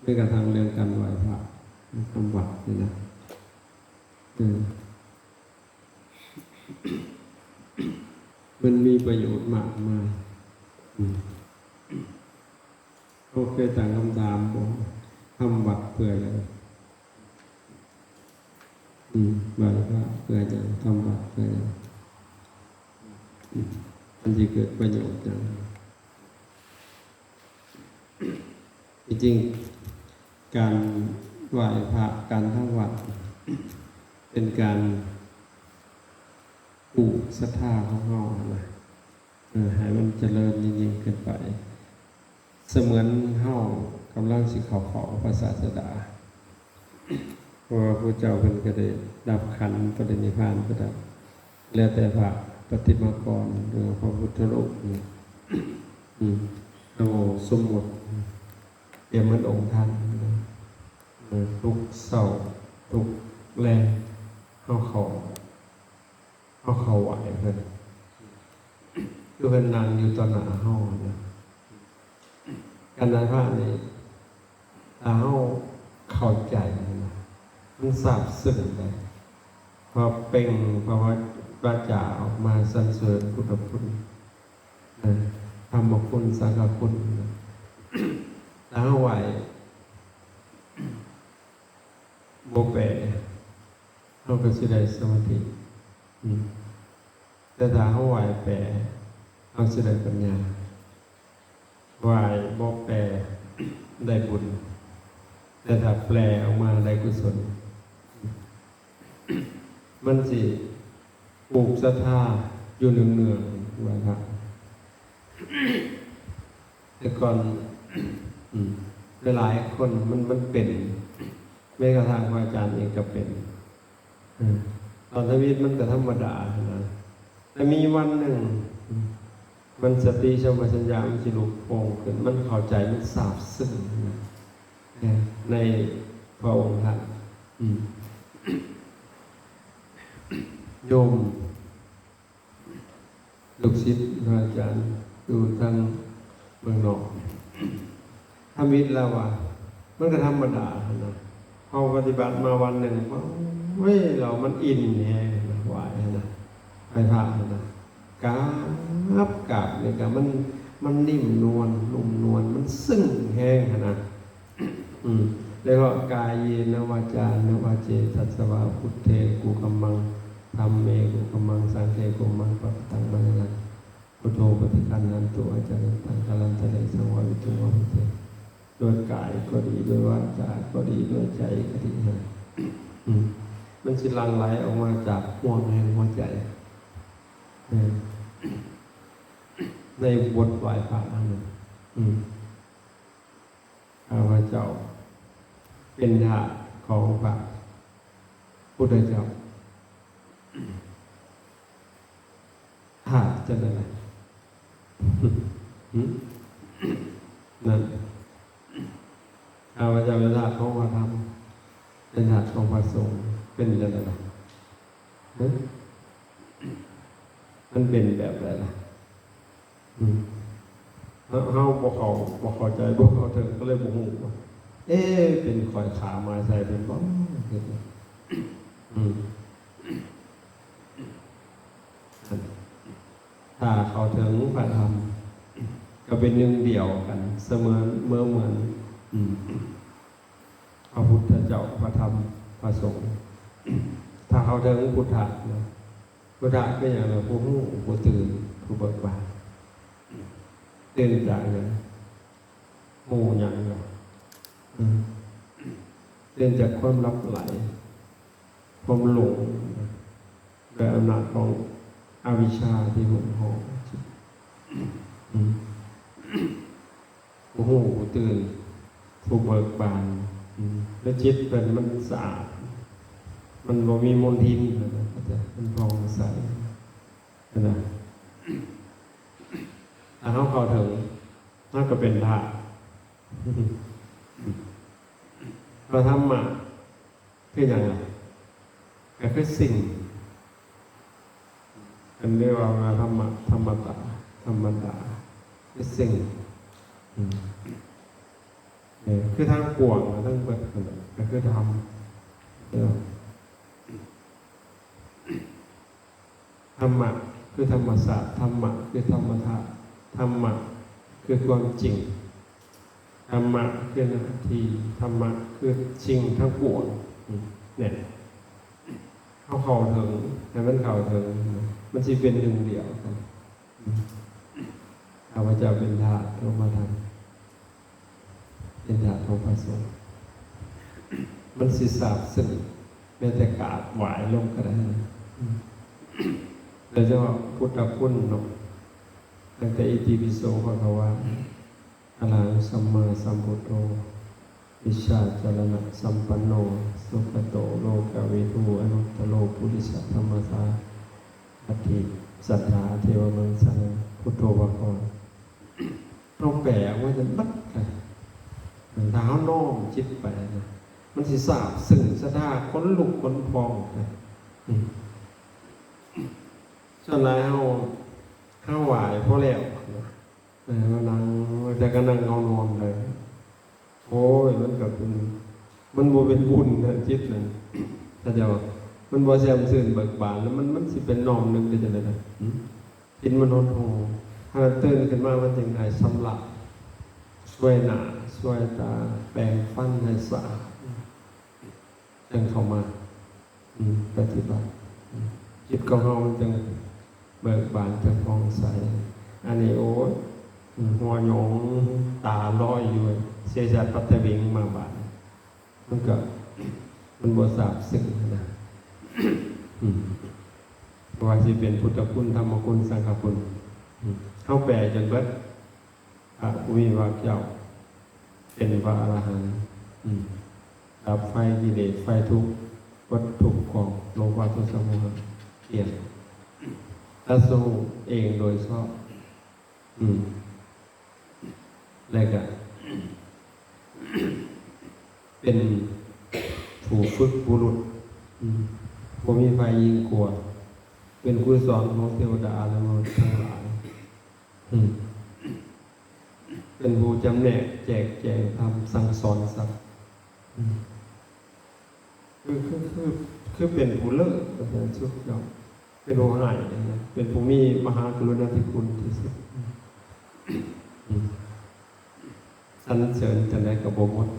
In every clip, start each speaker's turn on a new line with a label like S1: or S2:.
S1: ไม่กระทั่งเรื่องการไหว้พระทำวัดนี่นะมันมีประโยชน์มากมายเขาเคยตั้งคำถามบอกทำวัดเพื่ออะไรไหว้พระเพื่อจะทำวัดเพื่ออะไรมันจะเกิดประโยชน์อย่างจริงๆการไหว้พระการทำวัดเป็นการปลูกศรัทธาของเรานะให้มันเจริญยิ่งๆขึ้นไปเสมือนเฮากำลังสิเขาขอพระศาสดาเพราะว่าพระเจ้าเป็นก็ได้ดับขันธ์ปรินิพพานก็ได้แล้วแต่พระปฏิมากรหรือพระพุทธรูปเราสมมติเตรียมมันองค์ท่านทุกเสาทุกแรงเขาไหวเพิ่นคือเพิ่นนั่งอยู่ต่อหน้าเฮานะการได้พระนี่ถ้าเฮาเข้าใจนะมันซาบซึ้งได้พอเป่งเพราะว่าพระเจ้าออกมาสรรเสริญพุทธคุณธรรมคุณสังฆคุณถ้าเฮาไหวบ่แปรเราก็สิได้สมาธิแต่ถ้าเขาไหวแปรเราสิได้ปัญญาไหวบ่แปรได้บุญแต่ถ้าแปลออกมาได้กุศลมันสิปลูกศรัทธาอยู่เนืองๆไหวพระแต่ก่อนหลายคนมันเป็นแม้กระทั่งพระอาจารย์เองก็เป็นตอนทวิตมันก็ธรรมดานะแต่มีวันหนึ่งมันสติสัมปชัญญะมันสิลุกโป่งขึ้นมันเข้าใจมันซาบซึ้งในพระองค์ท่านโยมลูกศิษย์พระอาจารย์อยู่ทางเมืองนอกทำวิทย์แล้วมันก็ธรรมดานะพอปฏิบัติมาวันหนึ่งเรามันอินเนี่ยไหวนะไปพระนะกราบเนี่ยกับมันนิ่มนวลนุ่มนวลมันซึ้งแห้งนะแล้วก็กายเยนวาจานวาเจตัสสวาพุทเทกุกัมมังธัมเมกุกัมมังสังเฆกุกัมมังปัปตังมะนังพุทโธปฏิคันนันตุอาจารย์ตังคาลันทะเลสังวาวิตุวะพุทเทด้วยกายก็ดีด้วยวาจาก็ดีด้วยใจก็ดีมันสิหลั่งไหลออกมาจากหัวในหัวใจในบทไหว้พระนั่นข้าพเจ้าเป็นทาสของพระพุทธเจ้าทาสจะได้ไหมนั่นข้าพเจ้าเป็นทาสของพระธรรมเป็นทาสของพระสงฆ์เป็นอะไรล่ะมันเป็นแบบอะไรล่ะเฮาบ่เข้าใจบ่เข้าถึงก็เลยบ่ฮู้เป็นข่อยขามาใส่เป็นบ่ถ้าเข้าถึงพระธรรมก็เป็นหนึ่งเดียวกันเสมอเหมือนพระพุทธเจ้าพระธรรมพระสงฆ์ถ้าเข้าถึงพุทธะนะพุทธะก็อย่างเราผู้รู้ผู้ตื่นผู้เบิกบานตื่นจากนั้นโม่ยังเราตื่นจากความลับไหลความหลงโดยอำนาจของอวิชชาที่หุ่นห่อผู้รู้ผู้ตื่นผู้เบิกบานและจิตเป็นมันสะอาดมันบ่มีมลทินมันพองใสนะถ้าเข้าถึงน่าก็เป็นธาตุพระธรรมะคืออย่างไรก็คือสิ่งอันเรียกว่าธรรมะธรรมดาคือสิ่ง คือทางกวางทั้งเบิดก็คือทำธรรมะคือธรรมศาสตร์ธรรมะคือธรรมธาตุธรรมะคือความจริงธรรมะคือหน้าที่ธรรมะคือจริงทั้งปวงเนี่ยเข้าถึงให้มันเข้าถึงมันจะเป็นหนึ่งเดียวกันข้าพเจ้าเป็นธาตุลงมาทำเป็นธาตุของพระสงฆ์มันสิสาบซึ่งแม้แต่กาดหวายลงก็ได้โดยเฉพาะพุทธคุณเนาะตั้งแต่อิติปิโสของเขาว่าอะระหังสัมมาสัมพุทโธวิชชาจรณะสัมปันโนสุขโตโลกวิทูอนุตตโรปุริสธรรมสาอธิสัทธาเทวมนุสสานังพุทโธภควาเราแปลว่าจะบัดกันถ้าเขาโน้มจิตไปนะมันสิสาบซึ่งสะท่าค้นลุกค้นพองนะส่วนแล้วข้าวหวายพอแล้วนั่งแต่ก็นั่งนอนเลยโอ้ยมันกับมันบ่เป็นบุญนะจิตนั่นถ้าจะว่ามันบ่แซ่บซื่นเบิกบานแล้วมันสิเป็นน้อมนึกได้จังได๋ล่ะกินมันนอนโหถ้าตื่นขึ้นมามันจึงได้สำลักช่วยหน้าช่วยตาแปรงฟันให้สะอาดจึงเข้ามาปฏิบัติจิตของเฮามันจึงเบิกบานจึงผ่องใสอันนี้โอ้ยหัวหยองตาลอยอยู่เสียจัดปัตตวิงมาบาดมันบ่ทราบซึ้งนะว่าสิเป็นพุทธคุณธรรมคุณสังฆคุณเฮาแปลจนเบิดวิวากเจ้าเป็นพระอรหันต์ดับไฟกิเลสไฟทุกข์วัตถุของโลภะโทสะโมหะเกลียดและทรงเองโดยชอบแล้วก็เป็นผู้ฝึกบุรุษบ่มีไฟยิ่งกว่าเป็นครูสอนของเทวดาและมนุษย์ทั้งหลายเป็นผู้จำแนกแจกแจงทำสั่งสอนสัตว์คือเป็นผู้เลิศเป็นสุดยอดเป็นผู้ให้เป็นผู้มีมหากรุณาธิคุณที่สุดสรรเสริญจะได้กับบ่หมด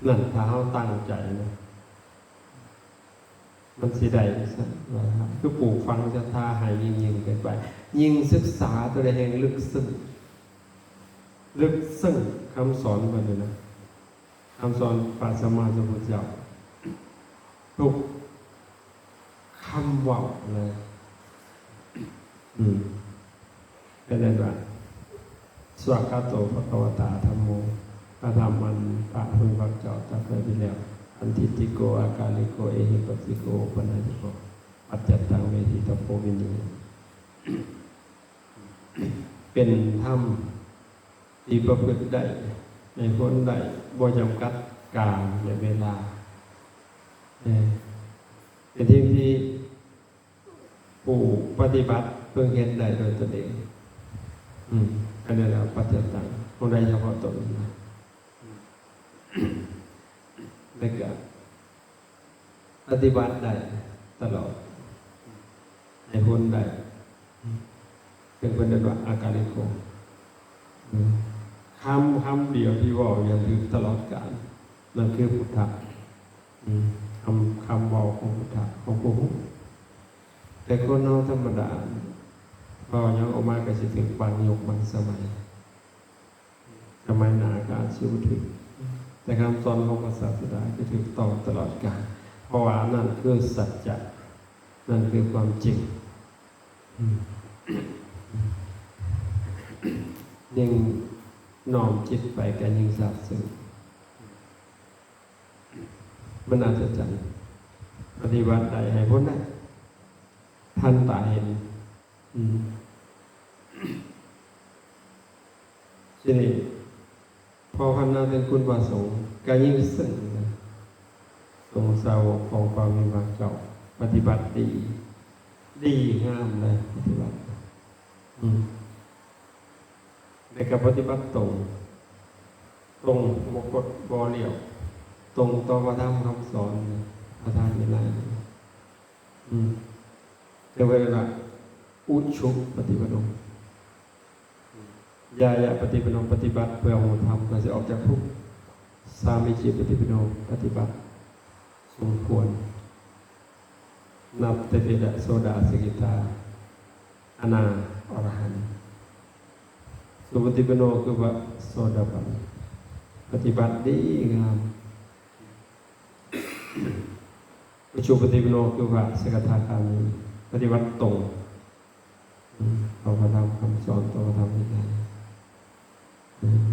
S1: นั่นถ้าเฮาตั้งใจนะมันสิได้ซะนะครับคือปลูกฝังศรัทธาให้ยิ่งๆกันไปยิ่งศึกษาตัวใดแห่งลึกซึ้งคำสอนมันนี่นะคำสอนพระสัมมาสัมพุทธเจ้าทุกคำเว้าเลยเป็นอะไรบ้างสวากขาโตภควตาธัมโมพระธรรมมันพระพุทธพระเจ้าตรัสไว้ดีแล้วอันทิฏฐิโกอากาลิโกเอหิปัสสิโกปนัญญิโกปัจจัตตังเวทิตโพวินีเป็นธรรมที่ประพฤติได้ในพ้นได้บ่จำกัดกาลและเวลาเป็นที่ที่ผู้ปฏิบัติเพิ่งเห็นได้โดยตนเองอันนี้เราปัจจัยต่างคนใดเฉพาะตนนะแล้วก็ปฏิบัติได้ตลอดในพ้นได้เป็นคนเดียวอาการิโกคำเดียวที่ว่าอย่างถึงตลอดกาลนั่นคือพุทธะคำบอกของพุทธะของผู้แต่คนเราธรรมดาพอยังออกมาก็สิถึงบางยุคบางสมัยหนาการชีวิตถึงแต่คำสอนของพระศาสดาจะถึงต่อตลอดกาลเพราะว่านั่นคือสัจจะนั่นคือความจริงยิ่งน้อมจิตไปกันยิ่งทราบซึ้งมันอาจจะจังปฏิบัติใดให้พ้นได้ท่านตาเห็นทีนี้พอพันนาเป็นคุณประสงค์ก็ยิ่งซึ้งทรงสาวกของความมีพระเจ้าปฏิบัติดีงามเลยปฏิบัติในการปฏิบัติตรง ตรงบกดบอเหลี่ยวตรงต่อพระธรรมคำสอนพระธรรมวินัยเรียกว่าอุชุปฏิปโนยายะปฏิปโนปฏิบัติเพื่อโหธรรมเพื่อจะออกจากทุกข์สามิจิปฏิปโนปฏิบัติสมควรนับเตเดะโสดาสกิตาอนาอรหันต์สุปฏิปโนคือว่าโสดาบันปฏิบัติดีงามอุชุปฏิปโนคือว่าสกทาคามีปฏิบัติตรงต่อพระธรรมคำสอนต่อพระธรรมวินัย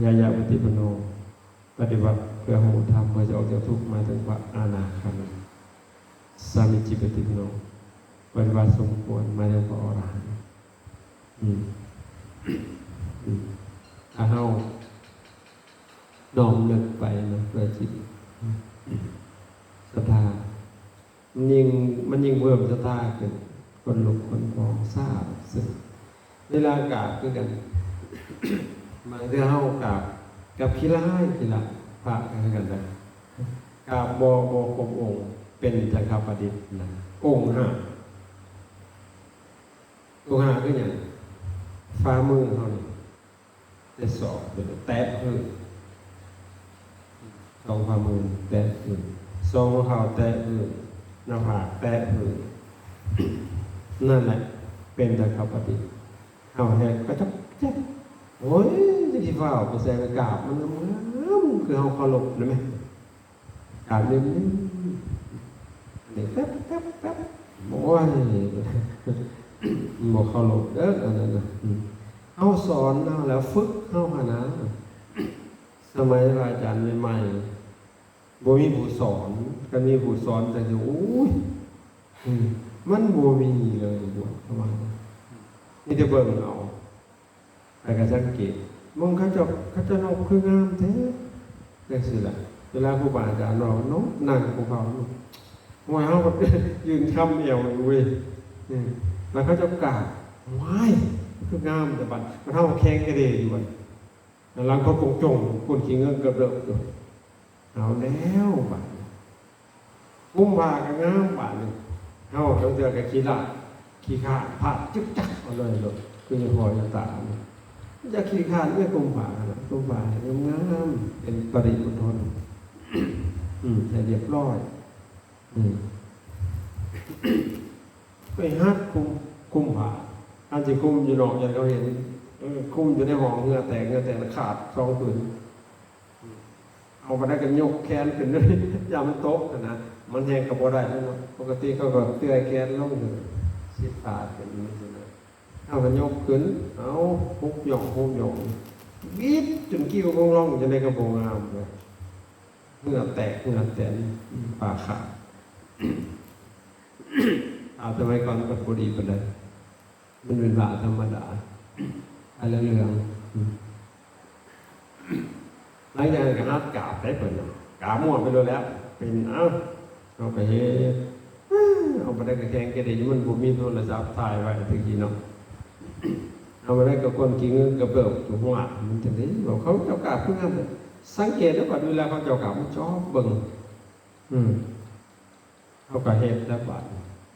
S1: ยายะปฏิปโนปฏิบัติเพื่อโหธรรมเพื่อจะออกจากทุกข์มาถึงพระอนาคามีสามิจิปฏิปโนปฏิบัติสมควรมาถึงพระอรหันต์ถ้าเฮาน้อมนึกไปนะเพื่อจิตศรัทธามันยิ่งเพิ่มศรัทธาขึ้นคนลุกคนพองทราบซึ้งเวลากราบคือกันบางทีเฮากราบกับขี้ร้ายขี้ละพระกันนะกราบบ่ครบองค์เป็นจักรพรรดินะองค์ห้าคืออย่างฝ่ามือเฮานี่จะสอบเป็นแตะพื้นสองฝ่ามือแตะพื้นสองเท้าแตะพื้นหน้าผากแตะพื้นนั่นแหละเป็นจักรพรรดิเฮาแหกกระจับแจ๊กโอ้ยจะกี่ฝ่าไปใส่กราบมันคือเฮาเคารพได้ไหมกราบนี่แป๊บโอ้ยบอกเขาหลบเด้ออันนั้นนะเอาสอนเอาแล้วฝึกเอาหานะสมัยอาจารย์ใหม่ๆบ่มีผู้สอนก็มีผู้สอนแต่อยู่อุ้ยมันบ่มีเลยบวชเข้ามานี่จะเบิ่งเอาแต่ก็สังเกตมองเขาจะนกคืองามแท้ได้สิล่ะเวลาครูบาอาจารย์เรานกนั่งของเขาว่าเขายืนคำเอวอยู่เว้ยแล้วเขาจะกราบว้ายคืองามแต่บัดมันเท่าแข้งกระเดยอยู่บัดหลังเขาจงคนขี้เงินกระเดิบอยู่เอาแล้วบัดกุ้มบากับงามบัดนี่เขาต้องเจอกับขี้ละขี้ขาดผัดจึ๊กจักเอาเลยเลยคือจะพอจะตาจะขี้ขาดไม่กุ้มบานะกุ้มบางามเป็นปริมณฑลแต่เรียบร้อยไปฮัดคุมผ่าอันที่คุมอยู่นอกอย่างเขาเห็นคุมอยู่ในห้องเหงื่อแตกขาดสองผืนเอาไปได้กันยกแขนขึ้นด้วยยามโต๊ะนะมันแหงกับบ่ได้แล้วเนาะปกติเขาก็เตื้อยแขนลงเลยสิขาดเป็นนี้นะเอากันยกขึ้นเอาพุกหย่องบีบจนกิ้วร่องจะได้กระโปรงงามเลยเหงื่อแตกปากขาดเอาทำไมก่อนกับบุรีไปเลยมันเป็นบาธรรมดาอะไรเรื่องหลังจากนั้นก็นัดกราบได้เปิดกราบมั่วไปเลยแล้วเป็นเอาไปเฮ็ดเอาไปได้กับแข่งกระดิ่งมันบุมีโทรศัพท์ถ่ายไว้ถึงกี่เนาะเอาไปได้กับคนกินเงินกับเบิกถูกหัวมันจะได้บอกเขาเจ้ากราบเพื่อนสังเกตแล้วก่อนเวลาเขาเจ้ากราบมันชอบเบิ่งเขาก็เฮ็ดแล้วบาด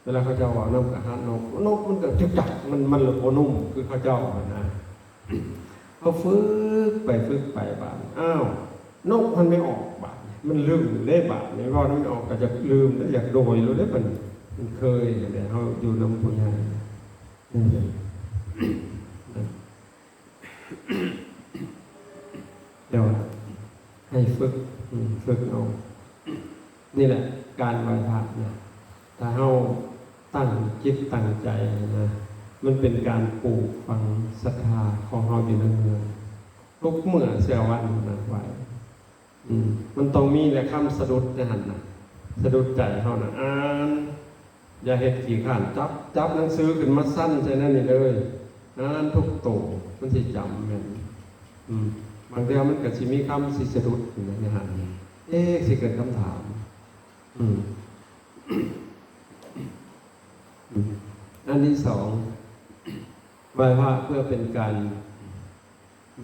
S1: เวลาเขาเจ้าว่าน้ำกระหันนกมันก็จุกจักมันหลุดโอนุ่มคือเขาเจ้านะเขาฝึกไปบาดนกมันไม่ออกบาดมันลืมได้บาดไม่ว่ามันไม่ออกก็จะลืมแล้วอยากโดยรู้ได้มันเคยแต่เขาอยู่น้ำพุญาเดี๋ยวให้ฝึกเอานี่แหละการไหว้พระนะถ้าเราตั้งจิตตั้งใจนะมันเป็นการปลูกฝังศรัทธาของเราอยู่ในเมืองทุกเมื่อเสียวันนะไหวมันต้องมีแหละคำสะดุดในหันนะสะดุดใจเขานะอ่านอย่าเห็ดขี่ข้านจับหนังสือขึ้นมาสั้นใช่นั่นนี่เลยอ่านทุกโตมันสิจำแม่นบางทีมันก็สิมีคำสิสะดุดอยู่ในหันสิเกิดคำถามอันที่สองไหว้พระเพื่อเป็นการ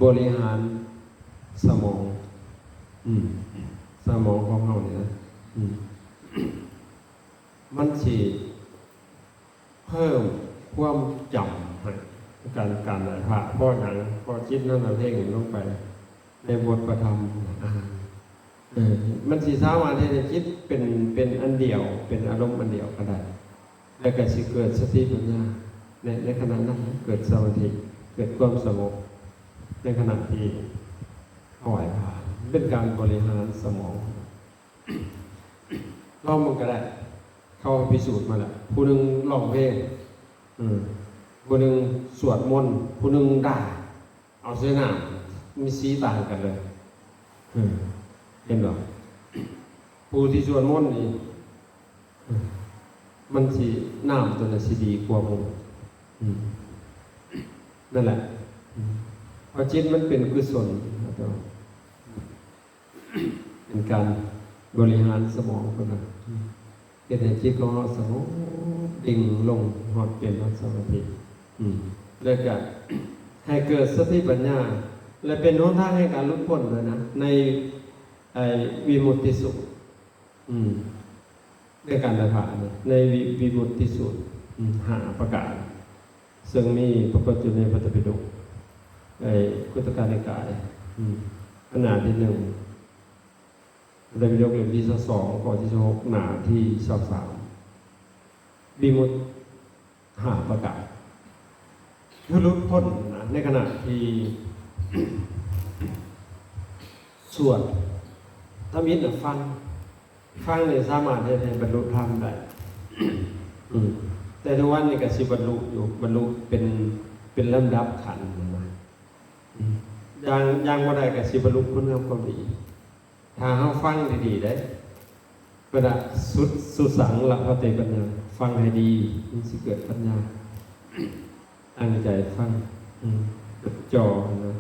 S1: บริหารสมอง อืมสมองของเราเนี่ยนะมันสิเพิ่มความจำให้การไหนพระพ่อหนังพ่อจิตนั่นเราเพ่งลงไปในบทประธรรมมันสิสามารถที่จะคิดเป็นอันเดียวเป็นอารมณ์อันเดียวก็ได้แล้วก็สิเกิดสติปัญญาในขณะนั้นเกิดสมาธิเกิดความสงบในขณะที่ปล่อยผ่านเป็นการบริหารสมองลองมันก็ได้เขาพิสูจน์มาแล้วผู้หนึ่งร้องเพลงผู้หนึ่งสวดมนต์ผู้หนึ่งด่าเอาเสื้อหน้ามีสีต่างกันเลยเห็นหรอผู้ที่สวดมนต์นี่มันสีน้ำตัวนั้นสีดีกว่าหมู่นั่นแหละเพราะจิตมันเป็นกุศลเป็นการบริหารสมองคนนั้นเกิดให้จิตของเราสงบดิ่งลงหอดเปลี่ยนหอดสมาธิแล้วก็ให้เกิดสติปัญญาและเป็นหนทางให้การหลุดพ้นเลยนะในวิมุตติสุขด้วยการได้ผ่านในวิมุตติสุข5 ประการซึ่งมีปรากฏอยู่ในพระไตรปิฎกคุตกานิกายขนาดที่1พระไตรปิฎกเล่มที่2ข้อที่6หน้าที่23วิมุตติ5 ประการคือหลุดพ้นในขณะที่สวดถ้ามิตรฟังเนี่ยสามารถให้บรรลุธรรมได้แต่ทุกวันนี้ก็สิบรรลุอยู่บรรลุเป็นลำดับขันธ์นะยังบ่ได้ก็สิบรรลุคุณงามความดีถ้าเฮาฟังดีๆได้ก็ได้สุสังละพะเตปัญญาฟังให้ดีมันสิเกิดปัญญาตั้งใจฟังจดจ่อนะ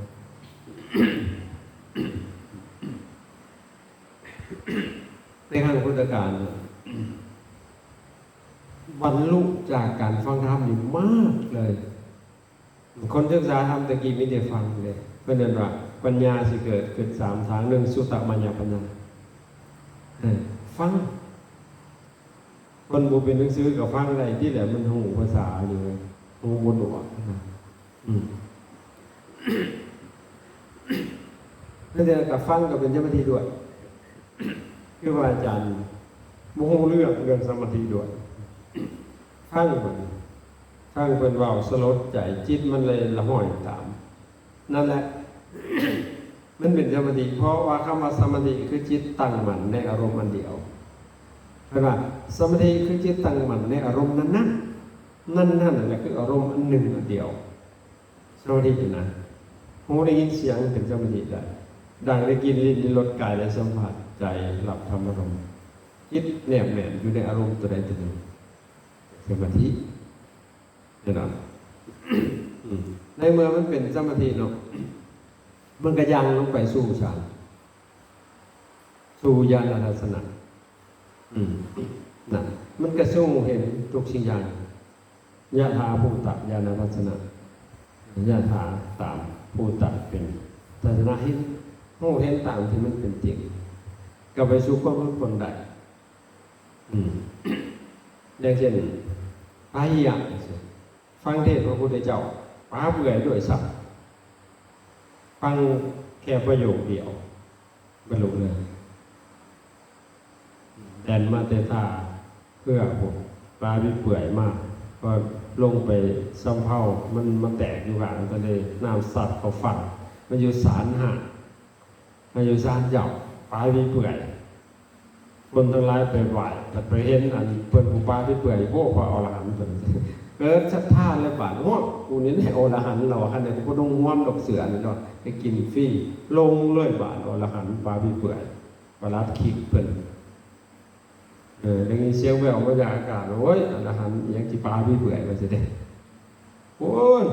S1: ในขั้งพุทธกาลบรรลุจากการฟังธรรมนี่มากเลยคนศึกษาธรรมตะกี้ไม่ได้ฟังเลยเป็นเดินว่าปัญญาสิเกิด3 ทาง1สุตตมัญญปัญญาฟังคนบ่เป็นหนังสือกับฟังอะไรที่แหละมันหูภาษาอยู่หูบนหัวนั่นเองกับฟังก็เป็นสมาธิด้วยคือว่าอาจารย์โมโหเรื่องสมาธิด้วยฟังเป็นว่าวสลดใจจิตมันเลยละห้อยตามนั่นแหละมันเป็นสมาธิเพราะว่าคำว่าสมาธิคือจิตตั้งมั่นในอารมณ์อันเดียวเพราะว่าสมาธิคือจิตตั้งมั่นในอารมณ์นั้นนั่นแหละคืออารมณ์อันหนึ่งอันเดียวสมาธิอยู่นะหูได้ยินเสียงเป็นสมาธิได้ดังได้กินลิ้นรสกายและสัมผัสใจหลับธรรมอารมณ์จิตแนบแน่นอยู่ในอารมณ์ตัวใดตัวหนึ่งสมาธิเนี่ยนะในเมื่อมันเป็นสมาธิเนาะมันก็ยังลงไปสู่ฌานสู่ญาณทัศนะนั่นมันก็สู้เห็นทุกสิ่งอย่างยะถาภูตะญาณทัศนะยะถาตามภูตะเป็นทัศนะเห็นตามที่มันเป็นจริงก็ไปสู่ความรู้คนใดอย่างเช่นพระหิยะฟังเทศน์พระพุทธเจ้าป้าเบื่อด้วยสัพฟังแค่ประโยคเดียวบรรลุเลยแดนมาเตธาเพื่อผมปลาวิเปื่อยมากก็ลงไปซ้ำเผามันแตกอยู่กลางทะเลน้ำสัตว์เขาฝันมันอยู่สารหามันอยู่สารเหยาปลาวิเปื่อยคนทั้งหลายไปไหว้แต่ไปเห็นอันเปิดผู้ปลาวิเปื่อยโว้พออรหันต์เกิดศรัทธาและบาดง่วงกูนี่ให้อรหันต์เราขนาดกูต้องง่วงดอกเสือนี่เนาะไปกินฟรีลงเลยบาดอรหันต์ปลาวิเปื่อยปลาลัดขีดเปิ่นได้ยินเสียงแววมาจากอากาศโอ้ยอรหันต์ยังจีปลาวิเปื่อยมาเสด็จโอ้ย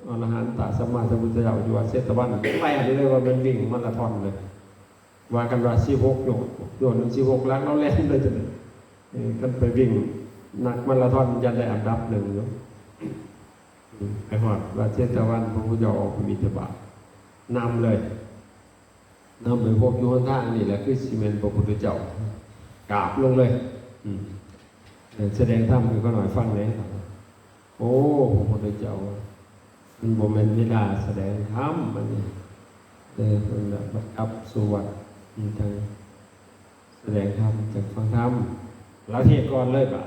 S1: อรหันต์ตาสมมาสมุทรเจ้าอยู่ว่าเซตวันแรงเลยว่ามันวิ่งมาราธอนเลยว่ากันว่า16โยน16ลักแล้วแล่นเลยจังกันไปวิ่งหนักมาราธอนยันได้อันดับ1เนาะไปฮอดว่าเชตวันพระพุทธเจ้าออกบิณฑบาตนำเลย นำไปพบอยู่หนทางนี่แหละคือซีเมนต์พระพุทธเจ้ากราบลงเลยแสดงธรรมก็หน่อยฟังเลยโอ้พระพุทธเจ้ามันบ่แม่นเวลาแสดงธรรมมันนี่เป็นแบบบัดอับสวดทางแสดงธรรมจากฟังธรรมแล้วเทศก่อนเลยบ่ะ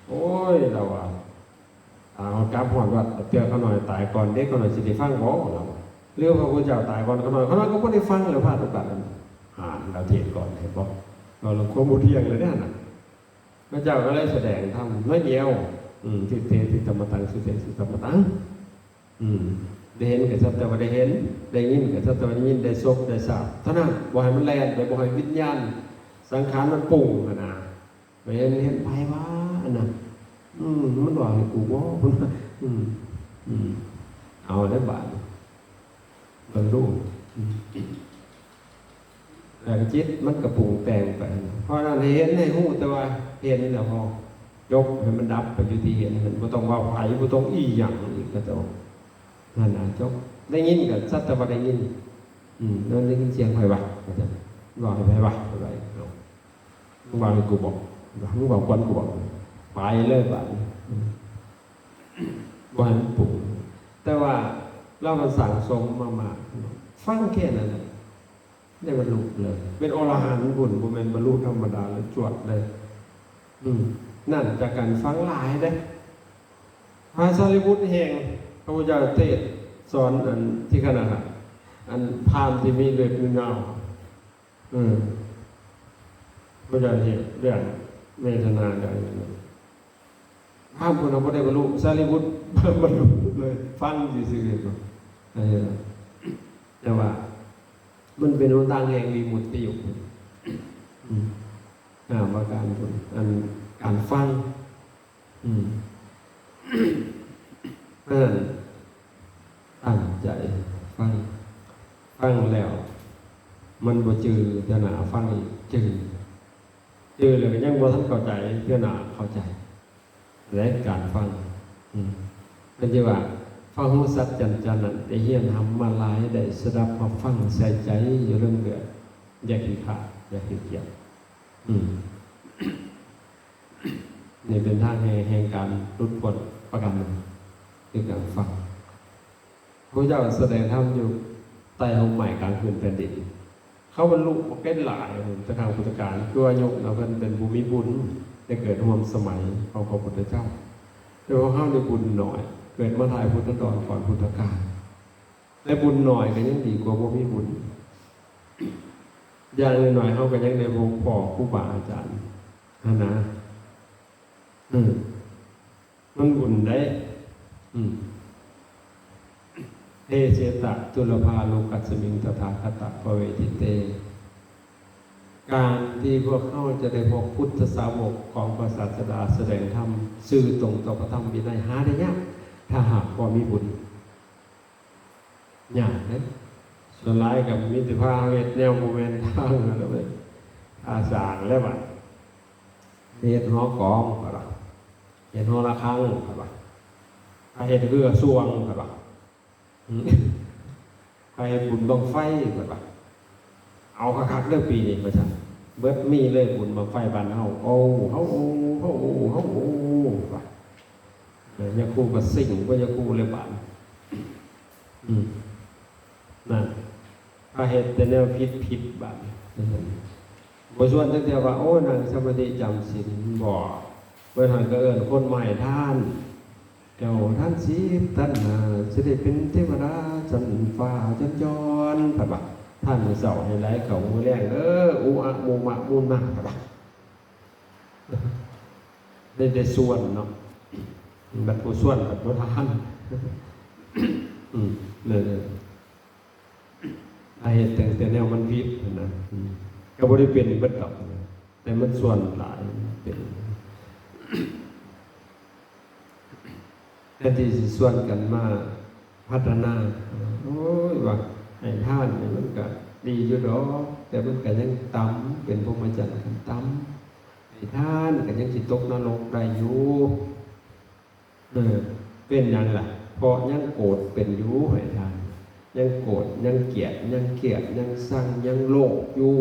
S1: โอ้ยเราเอากราบหอดวัดเตือนเขาหน่อยตายก่อนเด็กเขาหน่อยสิได้ฟังบ่เราเรื่องพระพุทธเจ้าตายก่อนเขาหน่อยก็บ่ได้ฟังเลยพลาดทุกการเราเทศก่อนเห็นบ่เราหลวงพ่อมุเทียงเลยเนี่ยนะพระเจ้าก็เลยแสดงธรรมน้อยเดียวทิเตติธรรมตังสุเตสิธรรมตังได้เห็นกับสัตว์แต่ว่าได้เห็นได้ยินกับสัตว์แต่ว่าได้ยินได้ซบได้สาบเท่านั้นบ่ให้มันแล่นไปบ่ให้วิญญาณสังขารมันปรุงนะไปเห็นไปว่านะมันว่าให้กูบ่เอาได้บาดบรรลุแต่จิตมันกระปรุงแต่งไปเพราะนั้นเห็นให้หู้แต่ว่าเห็นแล้วพอยกให้มันดับไปอยู่ที่เห็นมันบ่ต้องว่าไผบ่ต้องอีหยังอีกก็จะนั่นน่ะจบได้ยินกับสัตว์แต่ว่าได้ยินนั่นได้ยินเสียงไผวะก็จะว่าให้ไผวะอะไรมึงว่าให้กูบอกมึงบอกคนกูบอกไปเลยบาดบ่ให้มันปรุงแต่ว่าเรามันสั่งสมมาฟังแค่นั้นได้บรรลุเลยเป็นอรหันต์บุญบ่แม่นบรรลุธรรมดาแล้วจวดเลยนั่นจากการฟังหลายได้พระสารีบุตรแห่งพระพุทธเจ้าเทศสอนอันที่ขนาดอันพามที่มีเลือดมีเงาพระพุทธเจ้าเทศเรื่องเวทนาใดพามคนเราบ่ได้บรรลุสารีบุตรบรรลุเลยฟังซื่อๆแต่ว่ามันเป็นหนทางแห่งวิมุตติอยู่ว่าการฟังตั้งใจฟังแล้วมันบ่จือเท่าหนาฟังจือเลยก็ยังบ่ทันเข้าใจเท่าหนาเข้าใจและการฟังเป็นที่ว่าฟังหูสัจจันจันนั้นได้เฮียนทำมาหลายได้สดับมาฟังใส่ใจอยู่เรื่องเดือดอย่าขี้ขาดอย่าขี้เกียจนี่เป็นทางแห่งการรุดพ้นประการหนึ่งคือการฟังพระเจ้าแสดงธรรมอยู่ใต้ห้องใหม่กลางคืนแผ่นดินเขาบรรลุเก้นหลายตะทางพุทธการคือว่ายกเราเป็นภูมิบุญได้เกิดร่วมสมัยของพระพุทธเจ้าโดยเขาได้บุญหน่อยเกิดมาถ่ายพุทธตอนก่อนพุทธกาลและบุญหน่อยก็ยังดีกว่าพวกมีบุญอย่างหน่อยเขาก็ยังได้พบพ่อครูบาอาจารย์นะมันบุญได้เอเจตะตุลภาโลกัสสมิงตถาคตภเวทิเตการที่พวกเขาจะได้พบพุทธสาวกของพระศาสดาแสดงธรรมสื่อตรงต่อพระธรรมวินัยหาได้ยากถ้าหากว่ามีบุญยากนะส่วนร้ายกับมิตรภาพเวทแนวโมเมนต์ทางอะไรแบบอาสาแล้วแบบเหตุหอกองอะไรเหตุหอระฆังอะไรเหตุเรือส่วงอะไรเหตุบุญบังไฟอะไรเอาคักๆเรื่องปีนี้มาจังเบิดมีเลยบุญบังไฟบานเฮาโอ้ยาคูก็สิ่งก็ยาคูเลยบานนั่นถ้าเหตุแต่แนวผิดบานบทส่วนตั้งแต่ว่าโอ้นางสมาธิจำศีลบ่เมื่อท่านก็เอิ้นคนใหม่ท่านเจ้าท่านสีท่านจะได้เป็นเทวดาจันฟ้าจันจรแบบว่าท่านเสาให้ไหลเขามือแรงอุอะมูมะมูนมากแบบว่าได้ส่วนเนาะบัดผู้ส่วนบัดผู้ท่านเลยเหตุแต่แนวมันผิดนะก็บ่ได้เป็นบัดดอกแต่มันส่วนหลายเป็นแต่ที่ส่วนกันมาพัฒนาโอ้ยว่าให้ท่านเนี่ยมันก็ดีอยู่ดอกแต่มันก็ยังต่ำเป็นพรหมจรรย์กันต่ำให้ท่านก็ยังสิตกนรกได้อยู่เป็นอย่างไรเพราะยังโกรธเป็นอยู่ให้ท่าน ยังโกรธยังเกลียดยังเกลียดยังสั่งยังโลภอยู่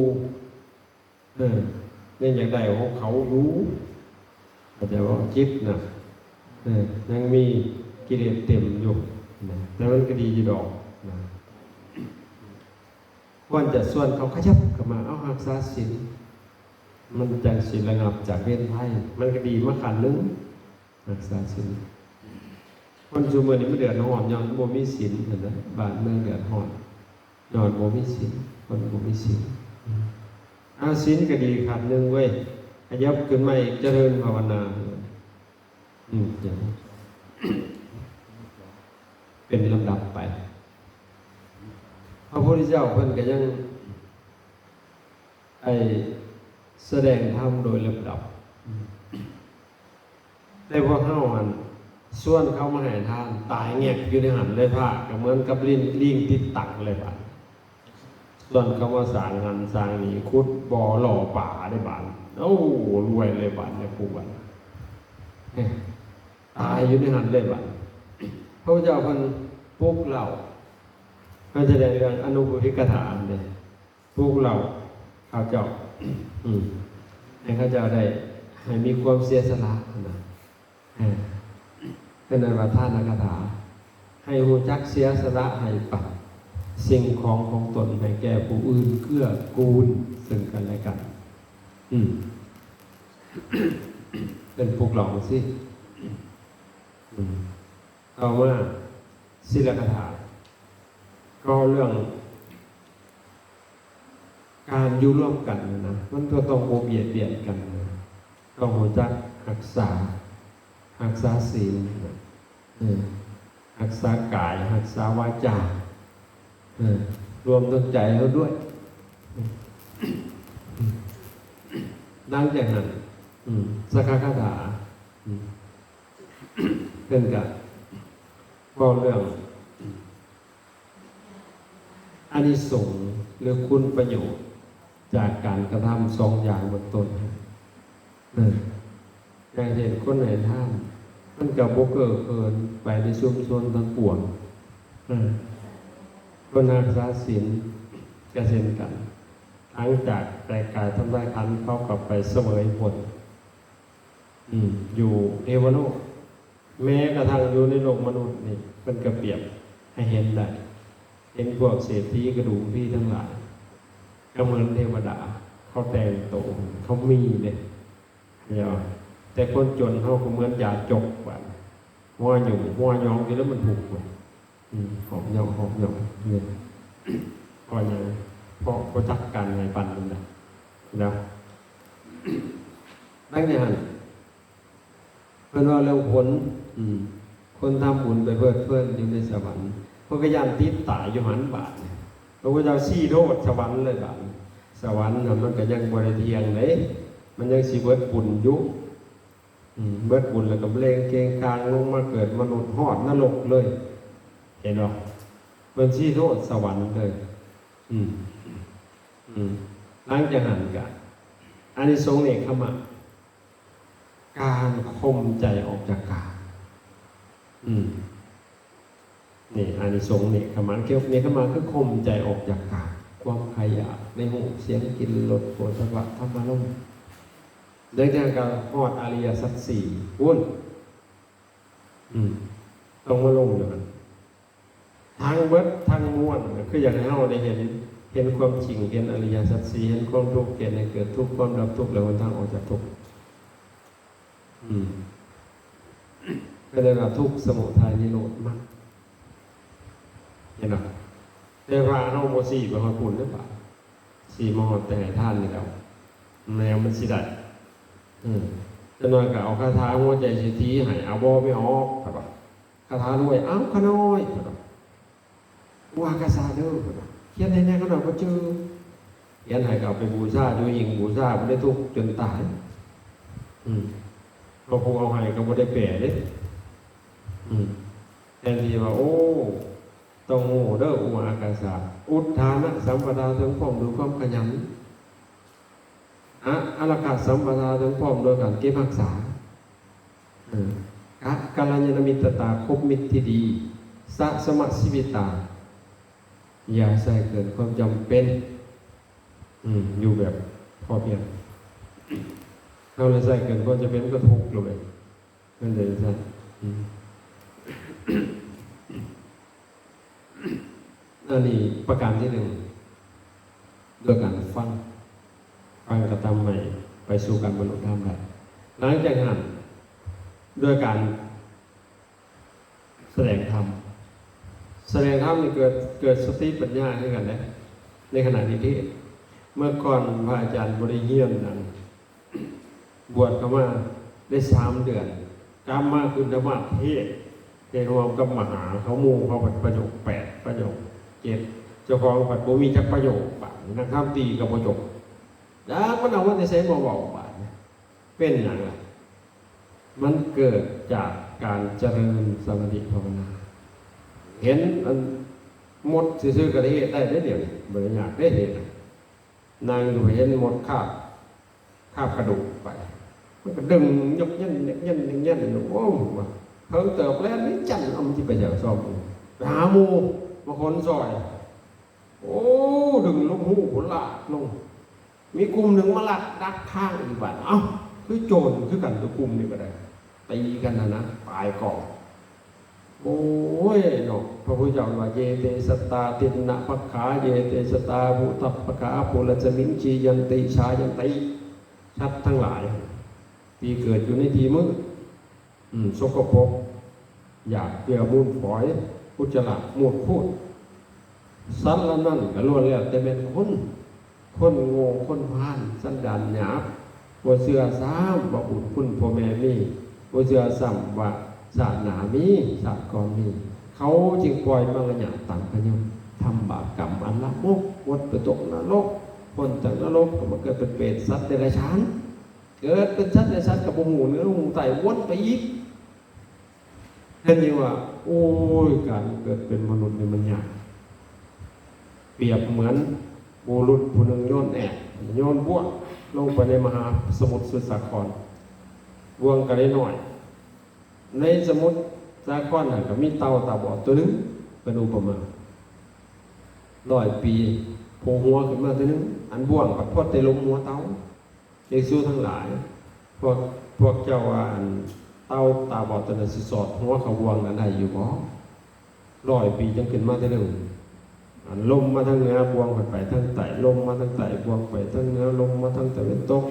S1: เนี่ยอย่างใดของเขารู้อาจจะว่าจิตนะยังมีกิเลสเต็มอยู่นะแล้วมันก็ดีอยู่ดอกนะควรจะส่วนเขาขยับกลับมาเอารักษาศีลมันจังศีลระงับจากเวรภัยมันก็ดีมาขันนึงรักษาศีลคนชุมเมืองนี้ไม่เดือดร้อนย้อนบ่มีศีลเห็นไหมบ้านเมืองเดือดร้อนย้อนบ่มีศีลคนบ่มีศีลเอาศีลก็ดีขันนึงเว้ยขยับขึ้นมาอีกเจริญภาวนาอย่างเป็นลำดับไปพระพุทธเจ้าเพิ่นก็ยังแสดงธรรมโดยลำดับได้พวกเฮาหันส่วนเขามาให้ทานตายแงกอยู่ในหันเลยผ้าก็เหมือนกับลิงติดตักเลยบาดส่วนเขามาสร้างหันสร้างนี่ขุดบ่อหล่อป่าได้บาดรวยเลยบาดเนี่ยผู้บาดตายอยู่ในหันเลยบาดพระพุทธเจ้าเพิ่นปลุกเราเขาแสดงเรื่องอนุปุพิกถาเนี่ยปลุกเราเขาเจ้าให้เขาเจ้าได้ให้มีความเสียสละนะเป็นในวัฏานคถาให้รู้จักเสียสละให้ปัดสิ่งของตนให้แก่ผู้อื่นเกื้อกูลซึ่งกันและกันเป็นพวกเราสิเอาว่าศีลคถาก็เรื่องการอยู่ร่วมกันนะมันก็ต้องเบียดเบียนกันนะต้องรู้จักรักษาศีลรักษากายรักษาวาจารวมทั้งใจเราด้วยดังจากนั้นสักคาถาเป็นกับก็เรื่องอานิสงส์หรือคุณประโยชน์จากการกระทำ2อย่างบนต้นอย่างเห็นคนไหนท่านมันกับโบเกอร์เอินไปในชุมชนทั้งปวงคนรักษาศีลกระเซ็นกันทั้งจากแต่กายทำลายขันเข้ากับไปเสวยผลอยู่เทวโลกแม้กระทั่งอยู่ในโลกมนุษย์นี่เป็นกระเปรียบให้เห็นได้เห็นพวกเศรษฐีกระดูกพี่ทั้งหลายก็เหมือนเทวดาเขาแต่งโตเขามีเลยแต่คนจนเขาก็เหมือนยาจกแบบหัวหยองอยู่แล้วมันถูกเลยหอมหยองเนี่ยพอยังพอจักกันไงปันมันนะดังนั้นเป็นว่าเราผลคนทำบุญไปเพื่อนอยู่ในสวรรค์พวกกยานติดตายอยู่หันบาทพระพุทธเจ้าชี้โทษสวรรค์เลยบาทสวรรค์มันก็ยังบริเทียงเลยมันยังสิเบิดบุญยุเบิดบุญแล้วก็เล่งเกงกลางลงมาเกิดมนุษย์หอดนรกเลยเห็นหรอมันชี้โทษสวรรค์เลยหลังจากหันกันอานิสงส์เอกขมะการข่มใจออกจากกายนี่อานิสงส์เอกขมะเกี่ยวกับเอกขมะคือข่มใจออกจากกายความขยะในหูเสียงกินรสโผฏฐัพพะธรรมารมณ์เรื่องการการหอดอริยสัจสี่วุ่นต้องมาลงอยู่กันทางเบิดทางม้วนคืออย่างให้เราได้เห็นความจริงเห็นอริยสัจสี่เห็นความทุกข์เห็นในเกิดทุกข์ความดับทุกข์แล้ววันทางออกจากทุกข์ก็เลยว่าทุกข์สมุทัยนิโรธมากเห็นไหมแต่ว่าเฮาโมสี่เป็นคนปุ่นหรือเปล่าสี่มหแต่ท่านนี่แล้วแนวมันสิได้จะนอนกับเอาคาถาหัวใจสิทธิให้เอาบ่ไม่ออกครับคาถารวยเอาขน้อยว่ากระซาเด้อเขียนในนี้ขนาดก็เจอเขียนให้กับไปบูชาดูยิงบูชาไม่ได้ทุกข์จนตายเราคงเอาให้ก็ไม่ได้แปะเลยแทนที่ว่าโอ้ต้องโง่เด้ออุมากาสาอุทธานะสัมปทาถึงพร้อมดูความขยันอาราคาสัมปทาถึงพร้อมโดยการเก็บรักษากาลยานมิตรตาคบมิตรที่ดีสะสมะสิวิตา อย่าใส่เกินความจำเป็นอยู่แบบพอเพียงเราเลยใส่เกินความจำเป็นก็ทุกข์เลยนั่นเลยท่านอันนี้ประการที่หนึ่งด้วยการฟังกระทำใหม่ไปสู่การบรรลุธรรมได้หลังจากนั้นด้วยการแสดงธรรมนี่เกิดสติปัญญาให้กันนะในขณะที่เมื่อก่อนพระอาจารย์บริเฮียนนั้นบวชเข้ามาได้3 เดือนกรรมมาคือธรรมะเทศรวมกับมหาเขามูเขาประโยค8 ประโยค 7เจ้าของปัดบ่มีจักประโยคบาดนักธรรมตีกับประโยคแล้วมันเอาว่าในเซนมาบอกบาดเป็นอย่างไรมันเกิดจากการเจริญสมาธิภาวนาเห็นมันหมดซื่อๆก็ได้เห็นได้เดี๋ยวบ่อยากได้เห็นนางอยู่เห็นหมดคาบกระดูกไปมันก็ดึงยกยันโอ้ว่าเพิ่งเติบแล้วนี่จันเอาที่ไปจากซ่อมหาหมู่มาคนซอยโอ้ดึงลูกหูผลลาลงมีกลุ่มหนึ่งมาลักดักข้างอีกบ้านเอ้าคือโจรคือกันตัวกลุ่มนี้ก็ได้ตีกันนะปลายกองโอ้ยเนาะพระพุทธเจ้าว่าเยเตสตาตินะปัคขาเยเตสตาภูตัปปะขาปุรจมิงชียันติชายันติชัดทั้งหลายปีเกิดอยู่ในทีมืดสกปรกอยากเกี่ยวมูลฝอยอุจจาระมูดพูดสันละนั่นก็ล้วนแล้วแต่เป็นคนโง่คนพานสันดานหยาบบ่เชื่อซ้ำว่าบุญคุณพ่อแม่มีบ่เชื่อซ้ำว่าศาสนามีศาสก่อนมีเขาจึงปล่อยมังหยาบต่างกันอยู่ทำบาปกรรมอันละโมกวัดไปตกนรกพ้นจากนรกก็มาเกิดเป็นเปรตสัตว์เดรัจฉานเกิดเป็นสัตว์เดรัจฉานกับหูเนื้อหูไตวนไปอีกเห็นอยู่ว่าโอ้ยการเกิดเป็นมนุษย์นี่มันยากเปรียบเหมือนบุรุษผู้หนึ่งโยนบ่วงลงไปในมหาสมุทรสุดสาครบ่วงก็ได้หน่อยในสมุทรสาครน่ะก็มีเต่าตาบอดตัวนึงเป็นอุปมา100 ปีโผล่หัวขึ้นมาตัวนึงอันบ่วงกับพอดเตลมหัวเต่าเด็กสู้ทั้งหลายพวกเจ้าว่าอันเต่าตาบอดตัวนั้นสิสอดหัวเขาบ่วงนั้นได้อยู่บ่100 ปีจังขึ้นมาตัวนึงลมมาทางเหนือบวงไปทางใต้ลมมาทางใต้บวงไปทางเหนือลมมาทางตะวันตก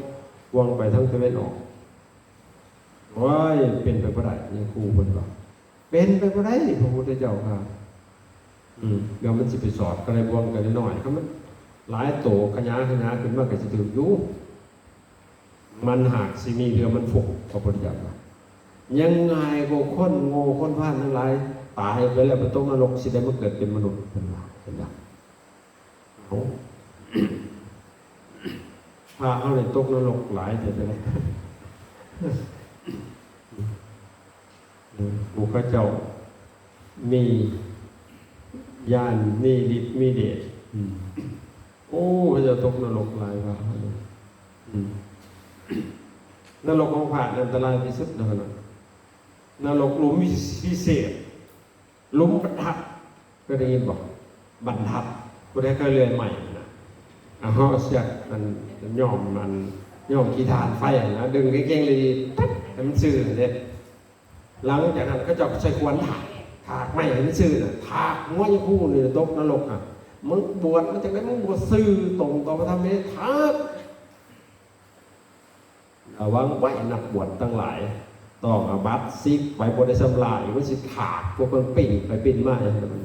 S1: บวงไปทางตะวันออกว้ายเป็นไปบ่ได้ยังครูเพิ่นว่าเป็นไปบ่ได้พระพุทธเจ้าค่ะเดี๋ยวมันสิไปสอดก็เลยบวงกันน้อยๆมันหลายโตขยะขึ้นมาก็สิถึงอยู่มันหากสิมีเรือมันฝุกพระพุทธเจ้าว่ายังไงก็คนโง่คนพลาดทั้งหลายตายไปแล้วไปตกนรกสิได้มาเกิดเป็นมนุษย์เป็นว่าเป็นอย่างพาเอาเลยตกนรกหลายแต่จะได้ผู้ข้าเจ้ามีญาณมีฤทธิ์มีเดชโอ้ข้าเจ้าตกนรกหลายว่านรกของพระอันตรายที่สุดนะนรกหลุมพิเศษหลุมบรรทัดก็ได้ยินบอกบรรทัดก็ได้เคยเรียนใหม่นะเขาเสียมันย่อมขี้ฐานไฟนะดึงเก่งๆเลยปั๊บให้มันซื่อเลยหลังจากนั้นก็จะใช้ควนถากไม่ให้มันซื่อถากง้อยคู่นี่ตกนรกมึงบวชมันจะได้มึงบวชซื่อตรงต่อพระธรรมนี้ถากระวังไว้นักบวชทั้งหลายต้องอาบัตซิกไปบริสำลายว่าสิขาดพวกคนปิ่งไปปิ่นมาอย่างนั้น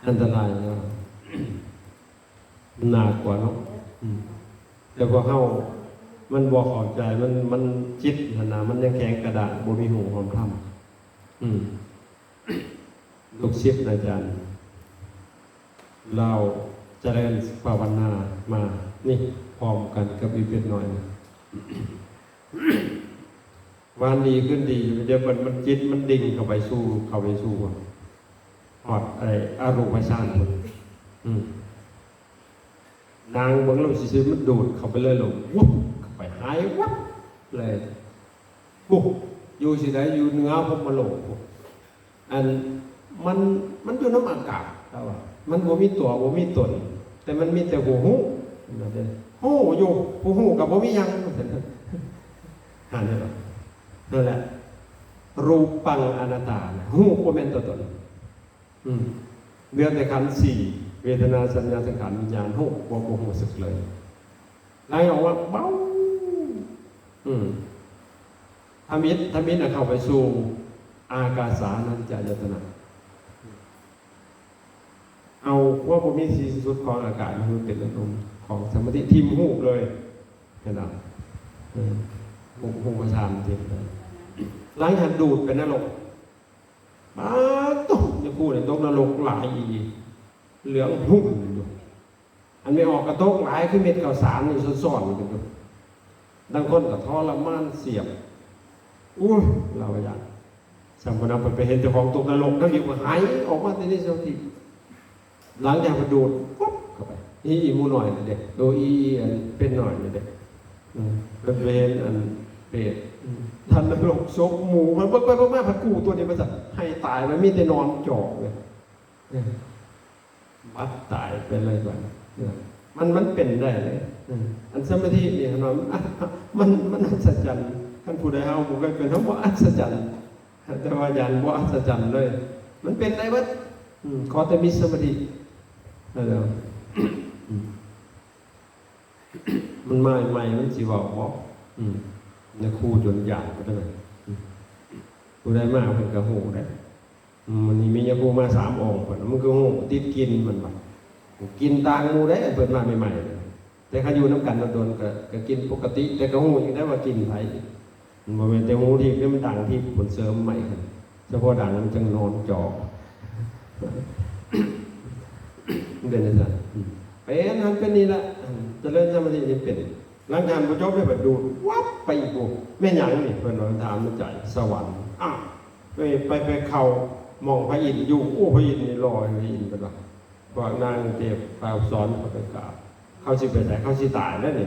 S1: อันตรายนะหนักกว่าเนาะแล้วก็เข้ามันบอกออกใจมันจิตนะมันยังแข็งกระดาษบ่มีหูความทำลูกศิษย์อาจารย์เราเจริญภาวนามานี่พร้อมกันกับอีกเป็นหน่อยวันดีขึ้นดีเดี๋ยวมันจิตมันดิ่งเข้าไปสู้หอดอารมณ์ฌานนางบางลูกซื้อมันดูดเข้าไปเลยลงวุบเข้าไปหายวับเลยปุ๊บอยู่สิได้อยู่เนื้อพมมาโลก อันมันอยู่น้ำอากาศเอาว่ามันบ่มีตัวบ่มีตนแต่มันมีแต่หูนั่นเด้หูอยู่หูกับบ่มีหยังหาได้บ่นั่นแหละรูปังอนัตตาหูบ่แม่นตัวตนเรื่องในขันธ์สี่เวทนาสัญญาสังขารวิญญาณหูบ่รู้สึกเลยไล่ออกว่าเบาธรรมิตเข้าไปสู่อากาสานัญจายตนะเอาว่าผมมีสี่สุดของอากาศมันเป็นอารมณ์ของสมาธิทิมหูเลยเห็นไหมหูประชามจริงเลยหลังจากดูดเป็นนรกมาตุ๊กจะพูดเลยตกนรกหลายอีเหลืองหุ่นอยู่อันไม่ออกกระตกหลายคือเม็ดข้าวสารนี่ซ่อนๆกันอยู่ดังคนกับทรมานเสียบอุ้ยเราอยากสัมปนาไปเห็นเจ้าของตกนรกแล้วอยู่หายออกมาที่นี่สักทีหลังจากมาดูดปุ๊บเข้าไปอีมูหน่อยเด็กโดยเป็นหน่อยเด็กเป็นเวนอันเป็ดทันนรกซกหมูมันไปมาพัดกูตัวนี้มันจะให้ตายมันมีแต่นอนจอกเลยมัดตายเป็นอะไรก่อนมันเป็นได้เลยอันสมาธินี่นอนมันอัศจรรย์ท่านผู้ใดเฮาผมก็เป็นทั้งว่าอัศจรรย์แต่ว่ายันว่าอัศจรรย์เลยมันเป็นได้วัดขอแต่มีสมาธินั่นแหละมันใหม่มันสิบอกในครูจนหยาบก็ได้ผู้ใดมาเพิ่นก็โหได้มันนี่มียาคูมา3 องค์เพิ่นมันก็โหติดกินมันบ่กินต่างหมู่ได้เพิ่นมาใหม่ๆแต่เขาอยู่น้ำกันโดนก็กินปกติแต่ก็โหอยู่ได้ว่ากินไผมันบ่แม่นแต่หูที่มันดังที่ผลเสริมใหม่ครับเฉพาะดังมันจังนอนจอมันเป็นอะไรเป็นมันเป็นนี่ละจะเริ่มสมาธินี่เป็นหลังจากพระเจ้าได้แบบดูวับไปอีกแม่ยังนี่เพิ่นว่าถามมันใจสวรรค์ไปเข้ามองพระอินทร์อยู่โอ้พระอินทร์นี่ลอยพระอินทร์เป็นว่านางเทพปาสอนเขาไปกราบเขาสิไปไหนเขาสิตายแล้วนี่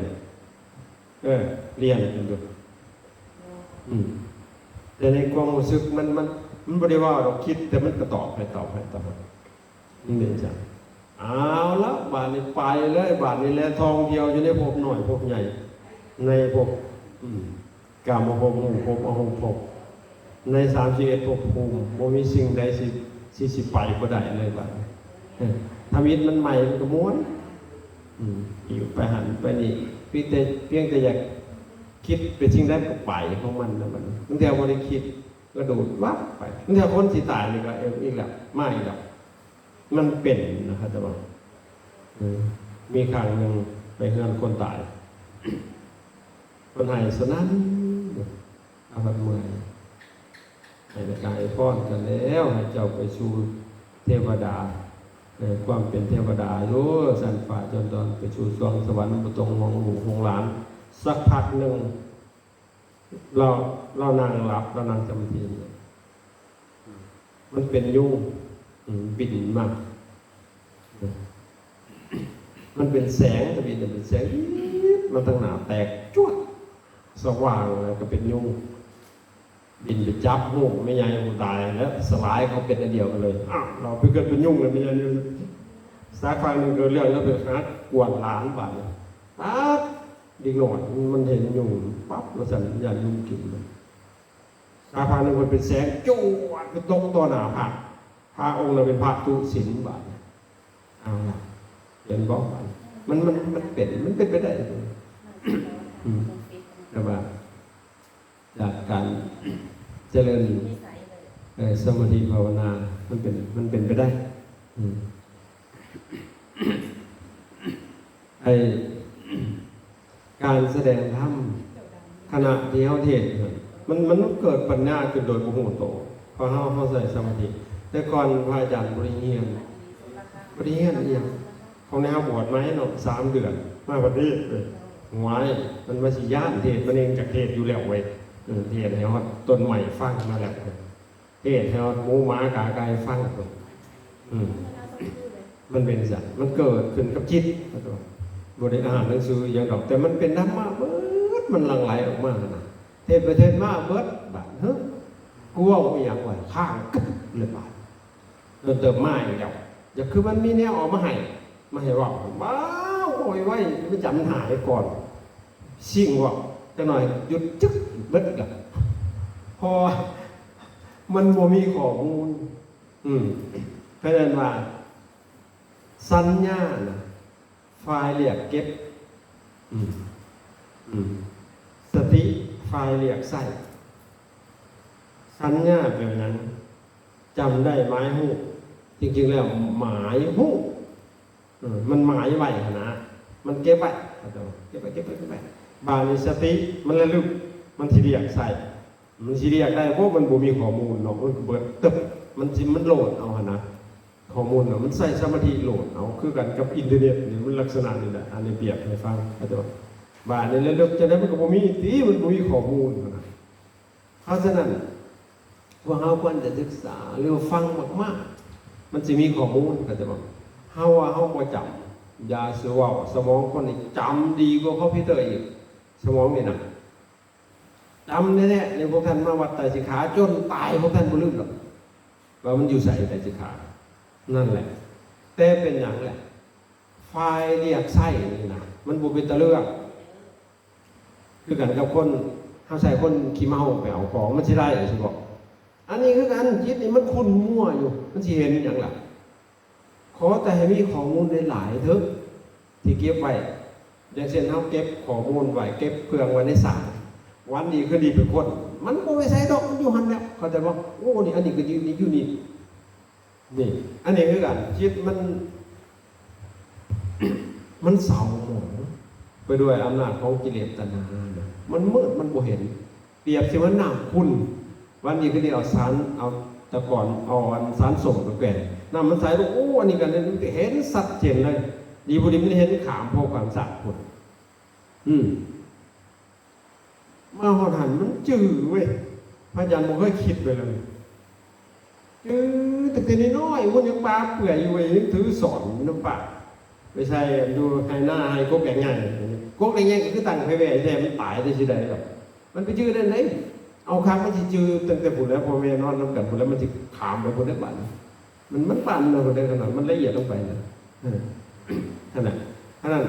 S1: เรียนกันดูแต่ในความรู้สึกมันบริวารเราคิดแต่มันก็ตอบไปนี่เองจ้ะเอาละบาทนี้ไปเลยบาทนี้แล้วทองเดียวอยู่ในภพหน่อยภพใหญ่ในภพกามภพภพอภพใน31ภพภูมิบ่มีสิ่งใดสิไปบ่ได้เลยบาทธรรมิตมันใหม่มันก็ม้วนอยู่ไปหันไปนี่เพียงแต่อยากคิดเป็นสิ่งใดก็ไปของมันนะมันบางทีบ่ได้คิดก็โดดวับไปบางทีคนสิตายนี่ก็อีกแล้วมาอีกแล้วมันเป็นนะครับจะบอกมีครั้งหนึ่งไปเฮือนคนตายคนไห้สนั่นอาบัดเมื่อยให้กายป้อนกันแล้วให้เจ้าไปสู่เทวดาความเป็นเทวดาโยสันฝ่าจนตอนไปสู่สวงสวรรค์ประตงมองหูหงหลานสักพักหนึ่งเรานั่งหลับเรานั่งจำทีมันเป็นยุ่งบินมากมันเป็นแสงแต่บินเป็นแสงมันตั้งหนาแตกจ้วดสว่างแล้วก็เป็นยุ่งบินไปจับหูไม่ใหญ่หูตายแล้วสลายเขาเป็นอันเดียวกันเลยเราไปเกิดเป็นยุ่งเลยไม่ใช่เนี่ยสักครั้งหนึ่งเกิดเรื่องแล้วไปหากวนหลานบาดเลยดีหน่อยมันเห็นยุ่งปั๊บเราสั่นอย่ายุ่งกินเลยสักครั้งหนึ่งมันเป็นแสงจ้วดไปตรงตัวหนาพระองค์เราเป็นพระตุสินบาดเอาละเห็นบอกมันเป็นไปได้แต่ว่าจากการเจริญสมาธิภาวนามันเป็นไปได้การแสดงธรรมขณะที่เขาเทศมันเกิดปัญญาขึ้นโดยปุถุโตเพราะเขาใส่สมาธิแต่ก่อนพระอาจารย์บริเฮียนเนี่ยของแนวบวชมาให้เนาะ3 เดือนมาประเทศเลยหวายมันมาสิย่านเทศมันเองจากเทศอยู่แล้วเว้ยเทศให้เขาต้นใหม่ฟังมาแล้วเทศให้เขาหมูหมากากายฟังมันเป็นสัตว์มันเกิดขึ้นกับจิตบริอาหารหนังสืออย่างดอกแต่มันเป็นธรรมะเบิดมันหลั่งไหลออกมานะเทศไปเทศมาเบิดแบบกลัวว่าอย่างไรข้าง เลยบาดเดินเติมมาอีกแล้วอย่าคือมันมีแนวออกมาให้ว่าว้าวโอ้ยไว้ไม่จำหายก่อนชิ่งว่าจะหน่อยหยุดจึ๊กเบิดกันพอมันบ่มีข้อมูลเพราะนั้นว่าสัญญาณไฟล์เรียกเก็บสติไฟล์เรียกใส่สัญญาแบบนั้นจำได้หมายหูจริงๆแล้วหมายหูมันหมายไว้นะมันเก็บไว้เก็บไว้บาลีสติมันระลึกมันสิเรียกใส่มันสิเรียกได้เพราะมันบ่มีข้อมูลเนาะมันเบิดตึบมันโหลดเอานะข้อมูลเนาะมันใส่สมาธิโหลดเอาคือกันกับอินเทอร์เน็ตนี่มันลักษณะนี่แหละอันนี้เปรียบให้ฟังเข้าใจบ่บาลีระลึกจะได้มันก็บ่มีติมันบ่มีข้อมูลนะเพราะฉะนั้นว่าเฮาควรจะศึกษาหรือฟังมากๆมันสิมีข้อมูลเข้าใจบ่เฮาว่าเฮาบ่จำยาสิว่าสมองคนนี้จำดีกว่าคอมพิวเตอร์อีกสมองนี่นะจำแน่ๆในพวกท่านมาวัดไตรสิกขาจนตายพวกท่านบ่ลืมหรอกว่ามันอยู่ใส่ไตรสิกขานั่นแหละแต่เป็นอย่างแหละไฟเรียกไส้นี่นะมันบ่เป็นตะเลือกคือกันกับคนเฮาใส่คนขี้เมาไปเอาของมันสิได้สิบอกอันนี้คือกันจิตนี่มันคุ้นมั่วอยู่มันสิเห็นอย่างล่ะขอแต่ให้มีข้อมูลหลายๆเถอะที่เก็บไว้อย่างเช่นเฮาเก็บข้อมูลไว้เก็บเครื่องไว้ในสายวันดีคือดีเป็นคนมันบ่ไปใช้ดอกมันอยู่หั่นแล้วเข้าใจบ่โอ้นี่อันนี้ก็อยู่นี่อยู่นี่อันนี้คือกันจิตมันเศร้าหมองไปด้วยอำนาจของกิเลสตัณหามันมืดมันบ่เห็นเปรียบสิว่าน้ำขุ่นวันนี้คือเอาสารเอาตะก่อนเอาอันสารส่งไปแก่น้ำมันใสโอ้อันนี้กันเห็นสัดเจนเลยดีบุรีมันเห็นขามพอความสะอาดพุ่นมาหอดหันมันจืดเว้ยพระอาจารย์บ่เคยคิดไปเลยจืดแต่น้อยๆมันยังปลาเปื่อยอยู่เว้ยยังถือสอนน้ำปลาไม่ใช่ดูให้หน้าให้กกแง่ๆกกแง่ๆก็คือตั้งไปแหว่แท้มันตายได้สิได้หรอกมันไปจืดได้ไหนเอาครั้งมันสิจืดตั้งแต่พุ่นแล้วพอแม่นอนนำกันพุ่นแล้วมันสิขามไปพุ่นได้บัดมันปั่นเนาะพุ่นได้ขนาดมันละเอียดลงไปนะขนาด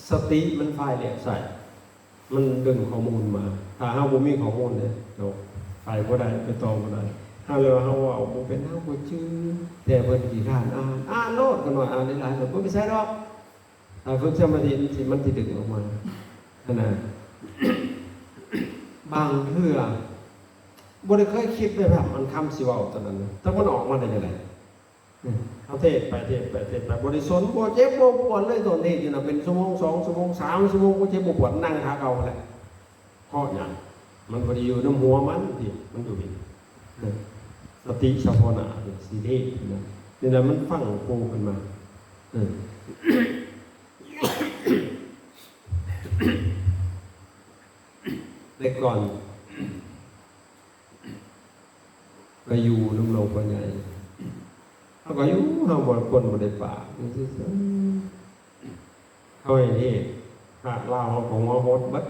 S1: สติมันไฟเรียกใส่มันดึงข้อมูลมาถ้าเฮาบ่มีข้อมูลเนี่ยเราไปบ่ได้ไปต่อบ่ได้ถ้าเลยเฮาเอาบ่เป็นเฮาบ่ชื่อแต่เพิ่นขี้คร้านอ่านโลดกันหน่อยอ่านหลายๆบ่ไปใช้ดอกถ้าฝึกสมาธิมันสิดึงออกมาขนาดบางเทื่อบ่ได้เคยคิดเลยแบบมันคำสิเว้าตอนนั้นแต่มันออกมาได้จังได๋เอาเทศไปบริสุทธิ์บ่เจ็บบ่ปวดเลยตอนนี้อยู่น่ะเป็นชั่วโมง2ชั่วโมง3ชั่วโมงบ่เจ็บบ่ปวดนั่งขาเก่าแหละเพราะหยังมันบ่ได้อยู่ในหัวมันที่มันอยู่นี่สติสัพพนะสิเดนะนี่น่ะมันฟังโคขึ้นมาแต่ก่อนไปอยู่น้ำลงปัญญาเขาก็อยู่เฮาบ่คนบ่ได้ปากนี่ซื่อๆเขาให้เฮ็ดหากลาวของว่าโหดบัด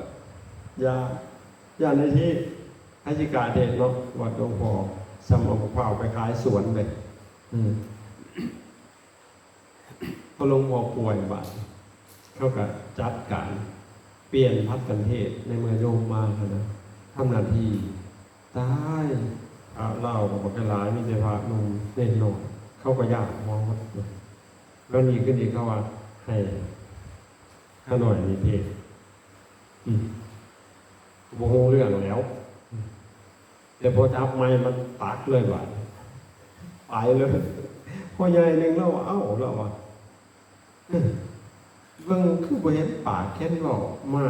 S1: อย่าในที่ให้สิกาเทศเนาะวัดหลวงพ่อสำเอามะพร้าวไปขายสวนไปพอหลวงพ่อป่วยบาดเขาก็จัดการเปลี่ยนพัดกันเทศในเมื่อโยมมานะทำหน้าที่ตายเล่าบอกกันหลายมีแต่พระนุ่มเน่นหน่อยเขาก็ยากมองว่าแล้วนี่ขึ้นอีกเขาว่าให้ข้าหน่อยมีเพศโมโหเรื่องแล้วแต่พอจับไม้มันตักเลยว่าไปเลยพอใหญ่หนึ่งแล้วเอ้าแล้วว่าเบิ่งคือบ่เห็นปากแค่นี้บอกมา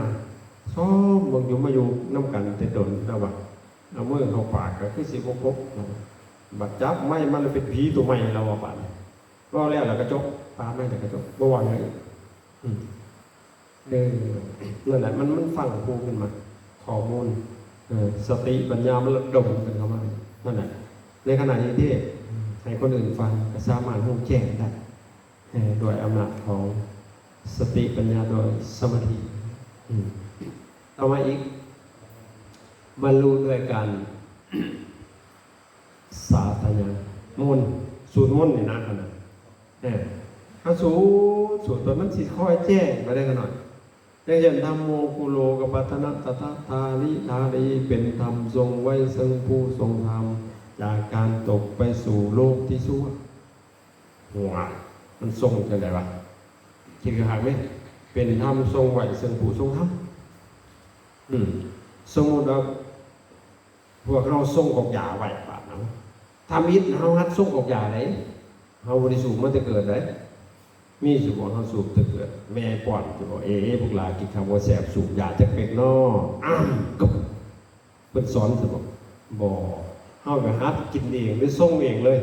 S1: ซ้อมเบิ่งอยู่มาอยู่น้ำกันแต่โดนแล้วว่าเอามือเข้าปากก็คือสิบกบัดจับไม่มันเป็นผีตัวใหม่เราว่าป่านก็แล้วกระจกปาไม่แต่กระจกบ่ว่าอย่างนี้นั่นแหละมันฟังพูขึ้นมาข้อมูลสติปัญญามันระดมกันเข้ามานั่นแหละในขณะนี้ที่ให้คนอื่นฟังก็สามารถรู้แจ้งได้โดยอำนาจของสติปัญญาโดยสมาธิต่อมาอีกบรรลุด้วยการ สาธยังมนต์สูตรมนต์นี่นะขนาดถ้าสูตรตัวมันสิค่อยแจ้งไปได้กันหน่อยอย่างเช่นธรรมโมกุโลกัปปัตนะตถาทาลิธาลีเป็นธรรมทรงไว้ซึ่งผู้ทรงธรรมจากการตกไปสู่โลกที่ชั่วหัวมันทรงจังไดวะคิดกันหักไหมเป็นธรรมทรงไว้ซึ่งผู้ทรงธรรมสมมติว่าพวกเราทรงกอกยาไว้บาดนั้นทำอิฐเฮาฮัดทรงกอกยาไหนเฮาบริสุทธิ์มันจะเกิดไหนมีสุขเฮาสูบจะเกิดแม่ป้อนจะบอกพวกหลากินคำว่าแสบสูบยาจะเป็กนอก็เป็นสอนจะบอกบ่เฮาก็ฮัดกินเองหรือส่งเองเลย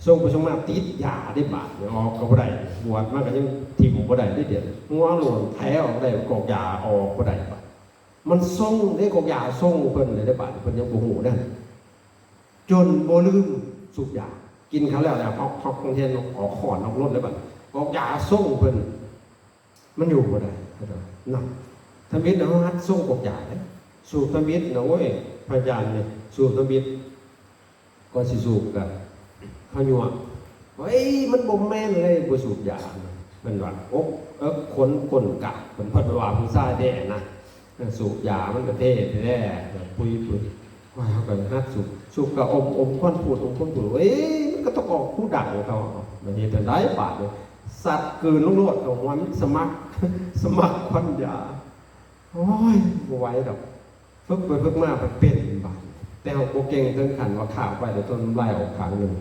S1: ส่งไปส่งมาติดยาได้บาดออกก็บ่ได้บวชมาก็ยังทิ่มบ่ได้ได้เดียวงัวหลวงแท้ออกได้กอกยาออกบ่ได้บาดมันส่งได้กอกยาส่งเพิ่นเลยได้บาดเพิ่นยังบ่ฮู้นั่นจนบ่ลืมสูบยากินเขาแล้วฮอกเทียนออกขอนออกรถแล้วบาดกอกยาส่งเพิ่นมันอยู่บ่ได้นั่นธรรมิตรเฮาฮัดส่งกอกยาเด้สูบธรรมิตรนะเว้ยพระอาจารย์นี่สูบธรรมิตรก็สิสูบกันเขาหยวกเฮ้ยมันบ่แม่นเลยบ่สูบยามันว่าอกคนก้นกะมันพัดว่าผู้ชายแด่นะสูบยามันก็เท่แท้ปุยว่าเขาก็ฮัดสูบก็อมควันพูดเฮ้ยมันก็ต้องออกผู้ดังเขามันเฮ็ดได้บาดเลยสัตว์เกินลงโลดเอาหัวมันสมัครควันยาโอ้ยบ่ไหวดอกฝึกไปฝึกมาเป็นบาดแต่เฮาบ่เก่งถึงขั้นว่าข้าวไปแล้วต้นไล่ออกข้างนึง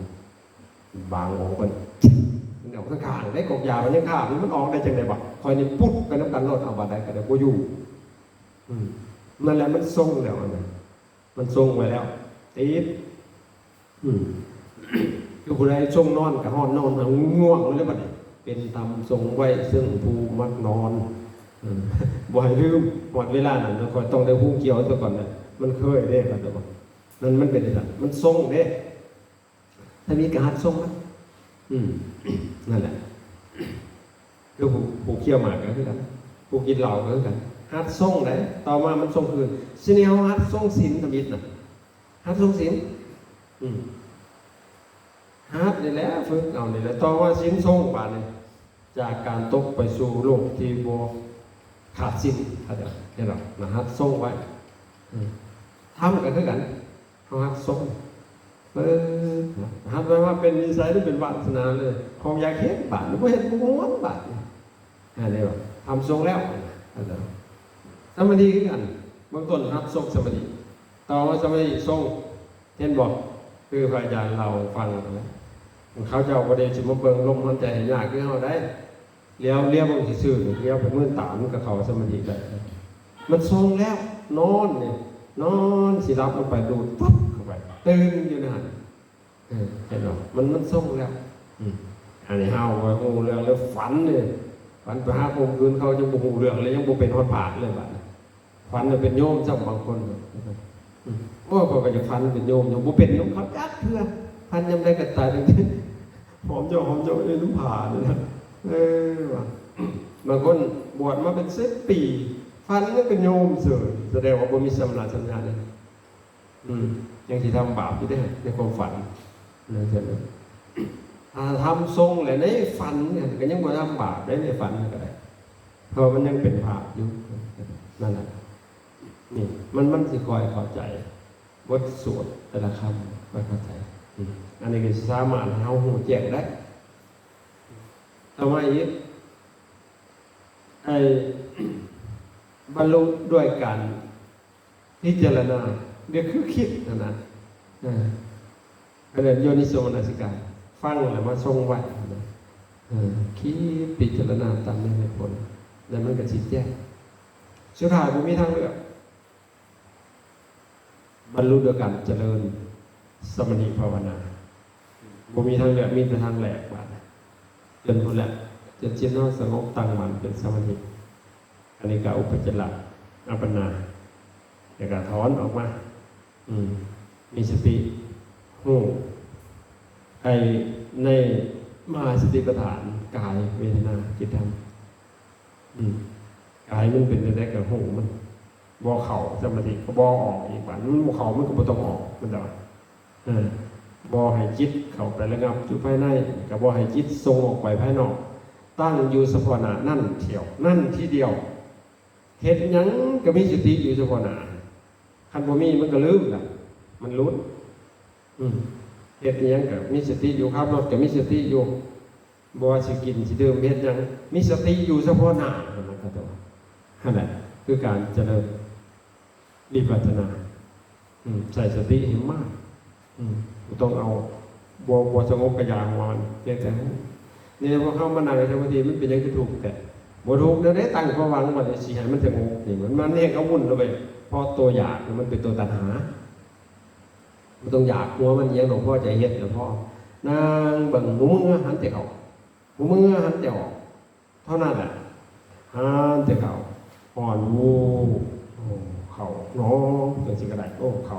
S1: บางองค์มันออกข้างได้กอกยามันยังข้าวมันออกได้จังได๋บ่คอยนี่ปุ๊บกันน้ำกันรถเอาบาดได้ก็ได้บ่อยู่นั่นแหละมันทรงแล้วมันทรงไว้แล้วติดอยู่ผู้ใดทรงนอนกับห้อนนอนง่วงเลยบัดนี้เป็นธรรมทรงไว้ซึ่งผู้มักนอนบ่ให้ลืมหมดเวลานั้นคอยต้องได้ฮู้เกี่ยวซะก่อนนะมันเคยเด้ครับบ่นั่นมันเป็นจังมันทรงเด้ถ้ามีการทรงมั้ยนั่นแหละคือผู้เคี่ยวหมากก็คือกันผู้กินเหล้าก็คือกันฮัดทรงได้ต่อมามันทรงคืนสิเนี่ยเฮาฮัดทรงศีลธรรมิตรน่ะฮัดทรงศีลฮัดนี่แหละฝึกเอานี่แหละต่อว่าศีลทรงบาดนี้จากการตกไปสู่โลกที่บ่ขาดศีลเข้าใจเห็นบ่นะฮัดทรงไว้ทำกันคือกันเฮาฮัดทรงฮัดไว้ว่าเป็นนิสัยหรือเป็นวาสนาเลยของอยากเฮ็ดบาดหรือบ่เฮ็ดบ่ม่วนบาดอะไรวะทำทรงแล้วสมาธิคือกันเบื้องต้นฮัดทรงสมาธิต่อมาสมาธิทรงเห็นบอกคือพระอาจารย์เราฟังนะเขาจะเอาประเด็นสิมาเบิ่งลมหายใจยากคือเฮาได้เลี้ยวบางทีซื่อเลี้ยวไปมือตามกับเขาสมาธิได้มันทรงแล้วนอนนี่นอนสิรับลงไปดูดปุ๊บเข้าไปตื่นอยู่นั่นเห็นบ่มันทรงแล้วอันนี้เฮาไว้ฮู้เรื่องแล้วฝันนี่ฝันไปหาองค์อื่นเขายังบ่ฮู้เรื่องเลยยังบ่เป็นฮอดผาดเลยบัดฝันเป็นโยมซ้ำบางคนโอ้เขาก็จะฝันเป็นโยมยังบ่เป็นโยมเขาจักเทื่อฝันยามใดก็ตายจังซี่หอมเจ้าน้ำผานี่นะว่ะบางคนบวชมาเป็น10 ปีฝันยังเป็นโยมเฉยแสดงว่าบ่มีสมณะสัญญาณยังสิทำบาปอยู่เด้ในความฝันนั่นใช่มั้ยทำทรงแหละในฝันเนี่ยก็ยังบ่ทำบาปได้ในฝันก็ได้เพราะมันยังเป็นภาพอยู่นั่นแหละนี่มันสิคอยเข้าใจบทสวดแต่ละคำคอยเข้าใจอันนี้ก็สามารถเฮาฮู้แจ้งได้ต่อมาอีกบรรลุด้วยการพิจารณาเดี๋ยวคือคิดนะอันนั้นโยนิโสมนสิการฟังแล้วมาทรงไว้คิดพิจารณาตามเหตุผลแล้วมันก็สิแจ้งสุดท้ายบ่มีทางเลือกบรรลุด้วยการเจริญสมถะภาวนาบ่มีทางเลือกมีแต่ทางแหลกบาดจนพุ่นแหละจนจิตเราสงบตั้งมั่นเป็นสมาธิอันนี้ก็อุปจจาระอัปปนาแล้วก็ถอนออกมามีสติฮู้ในมหาสติปัฏฐานกายเวทนาจิตธรรมกายมันเป็นได้กับหูมันบ่เข้าสมาธิก็บ่ออกอีกบาดมันบ่เข้ามันก็บ่ต้องออกมันดอก บ่ให้จิตเข้าไประงับอยู่ภายในก็บ่ให้จิตส่งออกไปภายนอกตั้งอยู่เฉพาะหน้านั่นเที่ยวนั่นที่เดียวเฮ็ดหยังก็มีสติอยู่เฉพาะหน้าคันบ่มีมันก็ลืมล่ะมันหลุดเฮ็ดหยังก็มีสติอยู่ขับรถก็มีสติอยู่บ่ว่าสิกินสิดื่มเฮ็ดหยังมีสติอยู่เฉพาะหน้านั่นก็ต้องนั่นแหละคือการเจริญวิปัสสนาใส่สติให้มากต้องเอาบ่สงบกระยางวอนเพียงแต่นี่พอเข้ามานั่งสมาธิมันเป็นอย่างที่ถูกแต่บ่ถูกเดี๋ยวได้ตั้งความหวังว่าสิให้มันสงบนี่มันเนี่ยเขาวุ่นเข้าไปเพราะตัวอยากมันเป็นตัวตัณหามันต้องอยากหัวมันยังหลวงพ่อใจเฮ็ดหลวงพ่อนางเบิ่งหูมือหันแต่เขาหูมือหันแต่ออกเท่านั้นแหละหันแต่เขาอ่อนวูเขาหนอจังสิกระไดเขา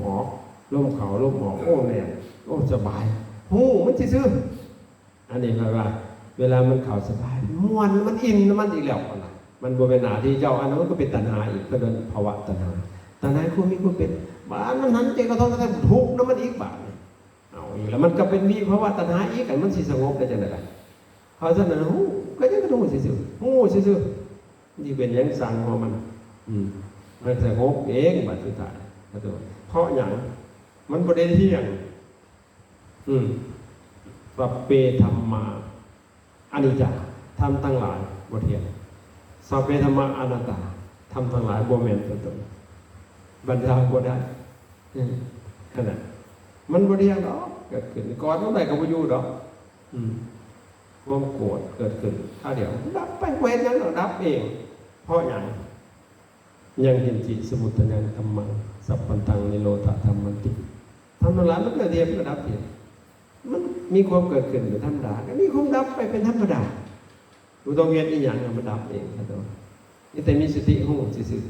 S1: หอร่มเขาร่มหอแน่นสบายมันซื่ออันนี้แปลว่าเวลามันเขาสบายม่วนมันอิ่มมันอีกแล้วนะมันบ่เป็นหน้าที่เจ้าอันนั้นมันก็เป็นตัณหาอีกก็โดนภาวะตัณหาคุณมีคุณเป็นบ้านมันหันใจกระทบกระทั่งทุกข์มันอีกบาดเอาอีกแล้วมันก็เป็นวิภาวะตัณหาอีกกันมันสิสงบได้จังได๋เพราะฉะนั้นก็ยังก็ต้องซื่อซื่อนี่เป็นยังสั่งของมันมันสงบเองบัดสุดท้ายเพราะหยังมันบ่ได้เที่ยงปัปเปธัมมาอนิจจาธรรมทั้งหลายบ่เที่ยงสัพเพธัมมาอนัตตาธรรมทั้งหลายบ่แม่นตัวตนบรรดาบ่ได้ขนาดมันบ่เที่ยงดอกเกิดขึ้นก่อนเมื่อใดก็บ่อยู่ดอกความโกรธเกิดขึ้นถ้าเดี๋ยวดับไปเว้นนั้นดับเองเพราะหยังยังเห็นจิตสมุทัยธรรมังสัพพันธังนิโรธาธรรมันติทำทั้งหลายมันเกิดเทียมก็ดับเทียมมันมีความเกิดขึ้นเป็นธรรมดาก็มีความดับไปเป็นธรรมดาดูตรงเวียนอีหยังมันดับเองครับนี่แต่มีสติหูซื่อ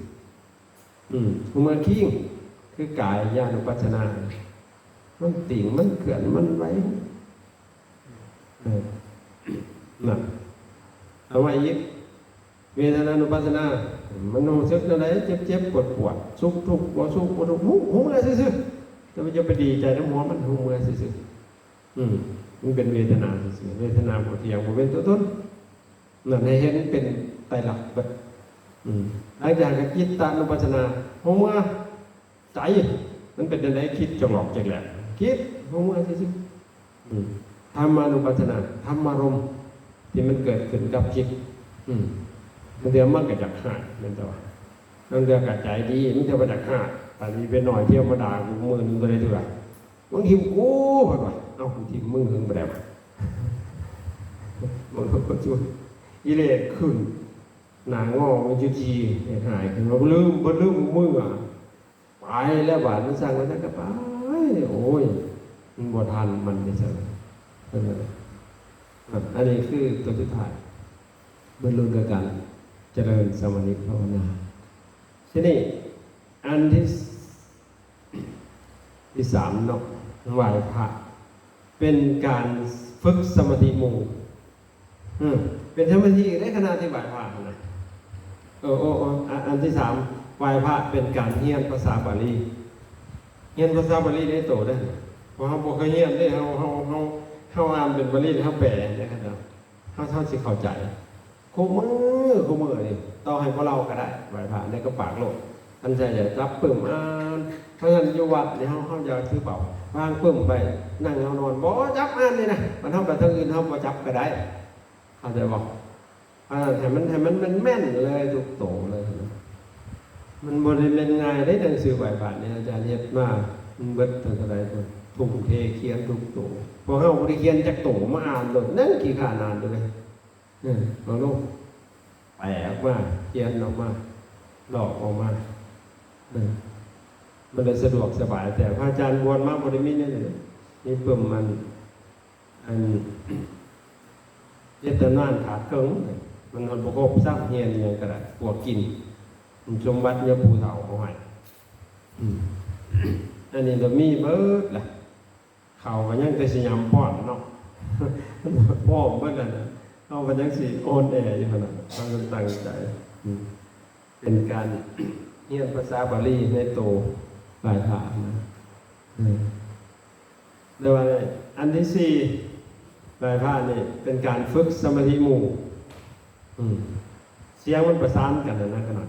S1: หูมันขี้งคือกายญาณุปัสสนามันติ่งมันเกิดมันไว้นั่นเอาไว้อีกเวทนานุปัสสนามันรู้สึกอะไรเจ็บปวดสุขทุกข์บ่สุขบ่ทุกข์หูมือซื่อๆแต่มันจะไปดีใจน้ำหัวมันหูมือซื่อๆมันเป็นเวทนาซื่อๆเวทนาบ่เที่ยงบ่เป็นตัวตนนั่นให้เห็นเป็นไตรลักษณ์แบบหลังจากจิตตานุปัสสนาหูมือใจมันเป็นอะไรคิดจะหลอกจะแหลกคิดหูมือซื่อๆธรรมานุปัสสนาธรรมารมณ์ที่มันเกิดขึ้นกับจิตมันเดี๋ยวมันก็จะขาดมันตัวมันเดี๋ยวกระจายดีมันจะมาจากขาดแต่นี้เป็นหน่อยเที่ยวมาด่ากูมือนึงก็เลยถือว่ามึงหิวกูไปก่อนเอาทีมึงหึงไปแล้วมันก็ช่วยอิเลสขึ้นหนางอมันจุจีหายขึ้นเราลืมมือไปแล้วบาดมันสั่งมันก็ไปโอ้ยมันบ่ทันมันไม่ใช่อันนี้คือตัวสุดท้ายบรรลุด้วยกันเจริญสมาธิภาวนาทีนี้อันที่สามเนาะไหว้พระเป็นการฝึกสมาธิหมู่เป็นสมาธิในขณะที่ไหว้พระนะอันที่สามไหว้พระเป็นการเรียนภาษาบาลีเรียนภาษาบาลีได้โตได้เพราะเขาบอกเขาเรียนได้เขาอ่านเป็นบาลีเขาแปลนะครับเขาสิเข้าใจคู่มือนี่ต่อให้พวกเราก็ได้ไหว้พระได้ก็ปากโลดท่านใจจะรับปึ้มอ่านเพราะฉะนั้นอยู่วัดเนี่ยเขาจะถือเปล่าวางปึ้มไปนั่งเอานอนบ่จับอ่านนี่นะมันทำแบบทั้งอื่นเขาบ่จับก็ได้เขาจะบอกให้มันแม่นเลยทุกโตเลยมันบริเวณง่ายได้หนังสือไหว้พระเนี่ยอาจารย์เฮ็ดมามันเบิดตั้งแต่ใดคนทุ่มเทเขียนทุกโตพอเขาบริเขียนจากโตมาอ่านโดดนั่งกี่ขานานเลยลองดูแปลออกมาเขียนออกมาหลอกออกมามันเลยสะดวกสบายแต่พระอาจารย์บวชมาบริมิตนี่เลยนี่เพิ่มมันอันเจตนานขาดเกิงมันประกอบสร้างเฮียนอย่างกระไรปวดกินสมบัติยาภูเถาเอาไว้อันนี้จะมีเบิดล่ะเขาก็ยังแต่สยามป้อนเนาะป้อมเบิดนั่นเขาก็ยังสิโอนแออยู่ขนาดเขาตั้งใจเป็นการเรียนภาษาบาลีในโตหลายฐานนะ เรียกว่าอะไรอันที่สี่ไหว้พระนี่เป็นการฝึกสมาธิหมู่เสียงมันประสานกันนะขนาด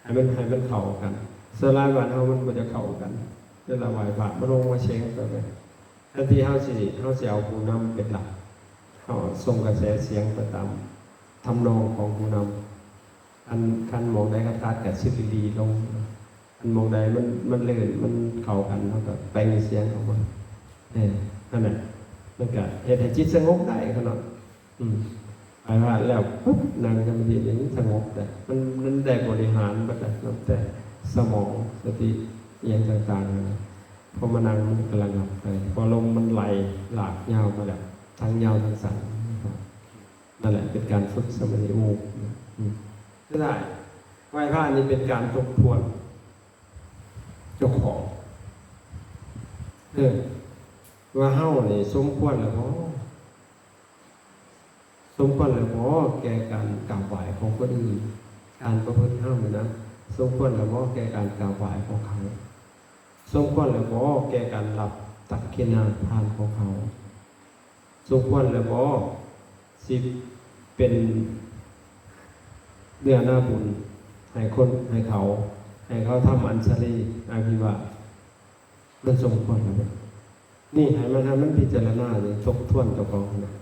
S1: ให้มันเข้ากันสลายวันเฮามันบ่จะเข้ากันเวลาไหว้พระมาลงมาเช็งกันเลยทันทีเฮาสิเอาผู้นำเป็นหลักเฮาส่งกระแสเสียงไปตามทำนองของผู้นำอันคันมองได้ก็ตัดกับสิริลีลงอันมองใดมันเลื่อนมันเข้ากันเฮาก็แปลงเสียงออกมานั่นแหละมันก็เฮ็ดให้จิตสงบได้ขนาดไปว่าแล้วปุ๊บนั่งสมาธิอย่างนี้สงบได้มันได้บริหารบัดนั้นแต่สมองสติอย่างต่างๆพอมานั่งมันกำลังหลับไปพอลมมันไหลหลากยาวมาแล้วทั้งยาวทั้งสั้นนั่นแหละเป็นการฝึกสมาธิมูก็ได้ไหว้พระนี่เป็นการทบทวนเจ้าของว่าเฮ้านี่สมควรแล้วเพราะสมควรแล้วเพราะแก่การกราบไหว้ของคนอื่นการประพฤติเฮ้าเลยนะสมควรแล้วเพราะแก่การกราบไหว้ของเขาสมควรแล้วเพราะแก่การหลับตักกินอาหารของเขาสมควรแล้วเพราะสิเป็นเนื้อหน้าบุญให้คนให้เขาทำอัญชลีอาภิวาทมันสมควรแล้วนี่ให้มันพิจารณาเลยทบทวนตัวของนะ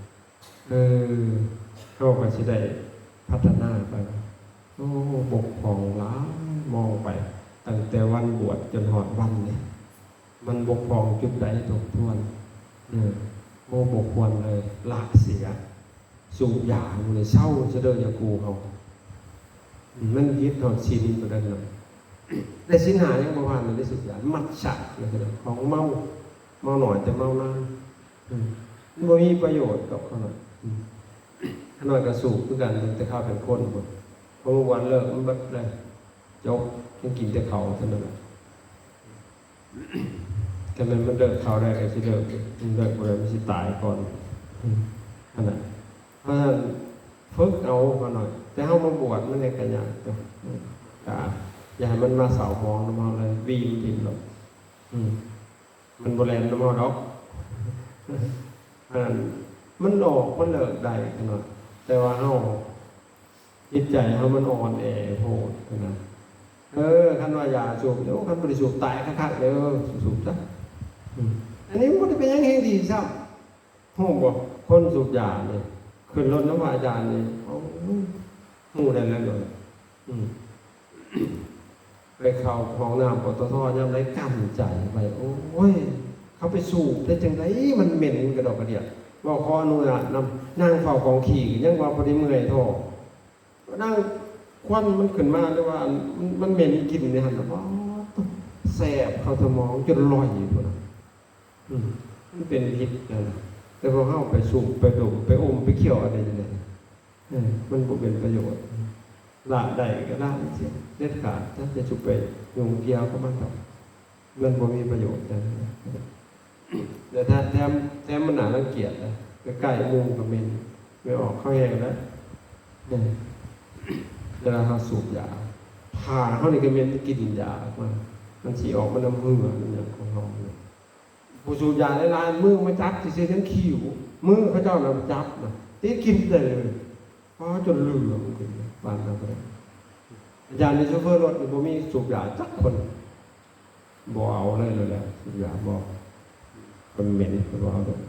S1: เข้าไปสิได้พัฒนาไปโอ้บกพร่องล้ามองไปตั้งแต่วันบวชจนหอดวันเนี่ยมันบกพร่องจุดใดทบทวนโมบกควรเลยหลากเสียสูบยาเลยเศร้าจะเดินอย่างกูเขามันยึดถอดชินตัวนั้นเลยในสินหายังประมาณมันได้สุดยามัดฉักเลยของเมาหน่อยแต่เมานานมันมีประโยชน์กับเขาหน่อยขนาดกระสูบด้วยกันแต่ข้าวเป็นคนหมดเพราะวันเลิกมันบัดเลยจบยังกินแต่เขาเท่านั้นแต่มันเลิกเขาได้ไอ้ที่เลิกมันเลิกไปมันจะตายก่อนขนาดเพราะฉะนั้นฝึกเอาเขาหน่อยแต่เขามาบวชมันในขยันตัวอย่าให้มันมาเสามองน้ำมันเลยวีมทิมหรอกมันโบราณน้ำมันหรอกมันออกมันเลิกได้ขนาดแต่ว่าเขาจิตใจเขามันอ่อนแอโหดนะคันว่าอย่าสูบเดี๋ยวคันบริสุทธิ์ตายคักๆเดี๋ยวสูบซะอันนี้มันจะเป็นยังไงดีซ้ำโหบอกคนสูบยาเนี่ยขึ้นรถน้ำอาจารย์เนี่ยเขาหูได้แล้วเลยไปเข้าห้องน้ำปตทย่ำไรกั้นใจไปโอ้ยเขาไปสูบได้จังไรมันเหม็นกระดอกกระเดียดว่าคอนูน่ะนั่งเฝ้ากองขี่ยังว่าพอดีเมื่อยท้อนั่งควันมันขึ้นมาเลยว่ามันเหม็นกลิ่นเนี่ยหันว่าแสบเข้าสมองจนลอยอยู่นะมันเป็นพิษนะแต่พอเข้าไปสูบไปดมไปอมไปเคี่ยวอะไรอย่างเงี้ยมันบ่เป็นประโยชน์ละได้ก็ละเสียเด็ดขาดถ้าจะจุไปยงเกี่ยวก็มันแบบมันบ่มีประโยชน์นะแต่ถ้าแถมมันหนารังเกียจนะใกล้ๆมุงกับเมนไม่ออกเข้าแห้งแล้วเวลาเขาสูบยาผ่าเขาในกระเมนกินยาออกมามันฉีออกมันน้ำมือมันอย่างของเขาผู้สูบยาในร้านมือมาจับที่เสียทั้งคิวมือเขาเจ้าเราจับนะที่กินเลยเพราะจนลืมมันกินปานนั้นเลยอาจารย์ในโชเฟอร์รถบ่มีสูบยาจักคนบ่เอาเลยแหละสูบยาบอกมันเหม็นบ่เอาเลย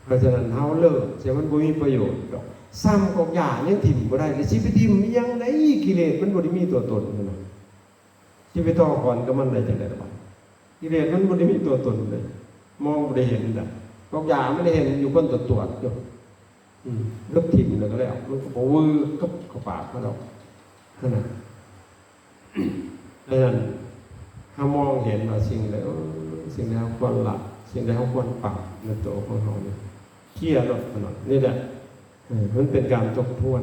S1: เพราะฉะนั้นเขาเลิกเสียมันบ่มีประโยชน์ดอกซ้ำกับยายังถิ่มบ่ได้เลยชีวิตถิ่มยังไงกิเลสมันบ่ได้มีตัวตนนะชีวิตต่อก่อนก็มันได้จังได๋ล่ะกิเลสมันบ่ได้มีตัวตนเลยมองบ่ได้เห็นน่ะกับยาไม่ได้เห็นอยู่คนตรวจอยู่ลึกถิ่มแล้วก็แล้วมันก็บ่วือกับกระปากมันดอกนั่นน่ะดังนั้นถ้ามองเห็นว่าสิ่งใดสิ่งใดควรละสิ่งใดควรปรับในตัวของเราเนี่ยเคลียร์ลดมันนี่แหละมันเป็นการทบทวน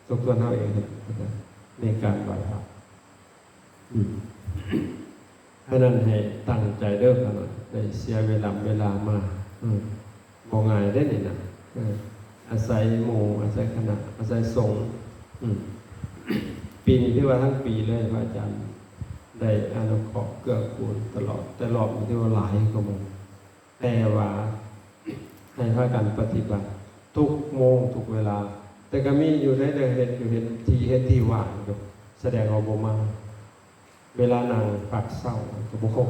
S1: เราเองในการไหว้พระเพราะนั้นให้ตั้งใจเริ่มกันหน่อยได้เสียเวลามาบ่ง่ายได้นี่นะอาศัยหมู่อาศัยคณะอาศัยสงฆ์ปีนี้ที่ว่าทั้งปีเลยพระอาจารย์ ได้อนุเคราะห์เกื้อกูลตลอดแต่รอบนี้ที่ว่าหลายก็มึงแต่ว่าให้พากันปฏิบัติทุกโมงทุกเวลา แต่ก็มีอยู่ได้เห็นอยู่เห็นที่ว่างกับแสดงออกมา เวลานางปักเศร้ากับบุคคล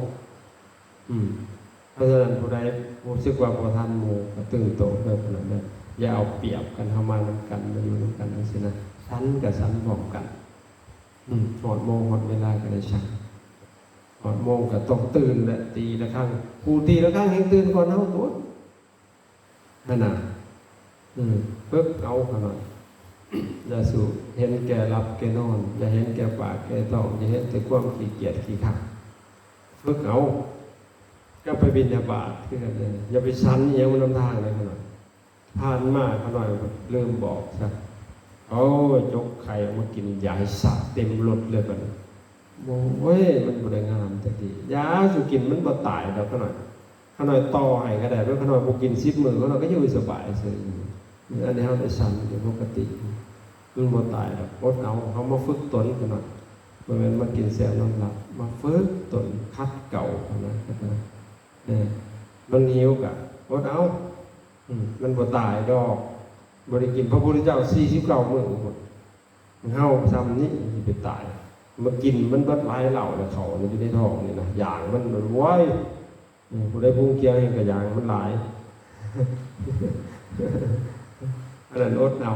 S1: เพราะฉะนั้นผู้ใดรู้สึกว่าพอทันหมู่ก็ตื่นโตแบบนั้นเลยอย่าเอาเปรียบกันทำมานำกันมาอยู่นำกันนั่นสินะชั้นกับชั้นพร้อมกันหอดโมงหอดเวลาก็ได้ชั้นหอดโมงก็ต้องตื่นและตีละครั้งกูตีละครั้งเห็นตื่นก่อนเอาตัวนั่นน่ะเพิ่งเอาขนาดอย่าสูเห็นแก่รับแก่นอนอย่าเห็นแก่ปากแก่ท้องอย่าเห็นแต่ความขี้เกียจขี้ขับเพิ่งเอาก็ไปบิณฑบาตที่กันเลยอย่าไปชั้นยังมันนำทางเลยขนาดผ่านมาขน่อยเริ่มบอกซะเอาจกไข่ออกมากินยาให้สัตว์เต็มรถเลยมันโอ้ยมันบริงามแต่ดียาสุกินมันบ่ตายแล้วขน่อยต่อให้ก็ได้เพราะขน่อยพวกกินซิบมือขน่อยก็อยู่สบายเลยอันนี้เขาได้ชั้นอยู่ปกติมันบ่ตายแล้วอดเอาเขามาฝึกตนขน่อยมันมากินแซวนอนหลับมาฝึกตนคัดเก่าขนาดมันหิวกะอดเอามันบ่ตายดอกบริกินพระพุทธเจ้า49 มื้อมันเฮาซ้ำนี้ไปตายมากินมันบัดหลายเหล่าแล้วเขาอยู่ในท้องนี่นะอย่างมันไว้ผู้ใดพุ่งเกี่ยวให้กับอย่างมันหลายอันนั้นอดเอา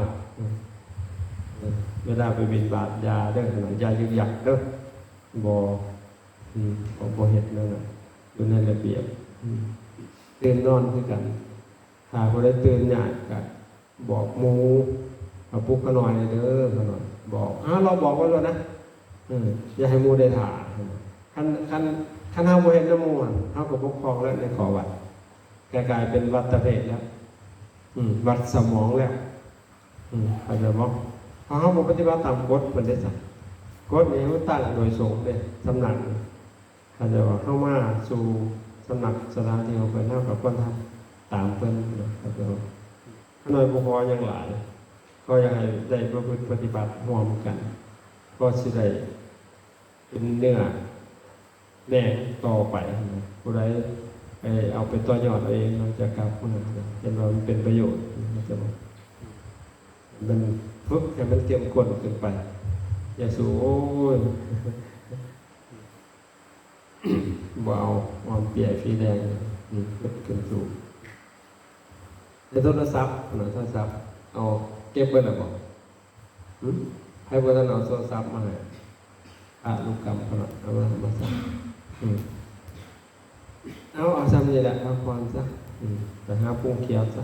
S1: เวลาไปบิณฑบาตยาเด้อขนาดยายึกยักเด้อบ่เฮ็ดนั่นน่ะอยู่ในระเบียบตื่นนอนคือกันถ้าผู้ใดตื่นยากก็บอกหมู่เอาปลุกเขาหน่อยเด้อเขาหน่อยบอกเราบอกไว้แล้วนะอย่าให้หมู่ได้ถ่าคันเฮาบ่เฮ็ดนำหมู่เฮาก็ปกครองแล้วในขอวัดกลายเป็นวัดตะเพศแล้ววัดสมองแล้วเข้าใจบ่พอเฮาบ่ปฏิบัติตามกฎเพิ่นได้สั่งกฎนี้มันตั้งโดยสงฆ์เด้สำนักเข้าใจว่าเข้ามาสู่สำนักสถานที่ของเพิ่นเฮาก็ควรทำตามเพิ่นเข้าใจบ่ขน้อยบ่พอยังหลายก็อยากให้ได้ประพฤติปฏิบัติร่วมกันก็สิได้เป็นเนื้อแดงต่อไปผู้ใดไปเอาไปต่อยอดเอาเองเราจะกลับมาเห็นว่ามันเป็นประโยชน์มันฝึกให้มันเตรียมกลขึ้นไปอย่าสู้โอ้ยบ่เอาความเปียกฟีแดงขึ้นสู่ในโทรศัพท์โทรศัพท์เอาเก็บไว้แล้วบอกให้พวกท่านเอาโทรศัพท์มาให้ลูกกรรมขนาดเอามาสั่งเอาซ้ำนี่แหละเอาความซะไปหาปุ้งเขียวซะ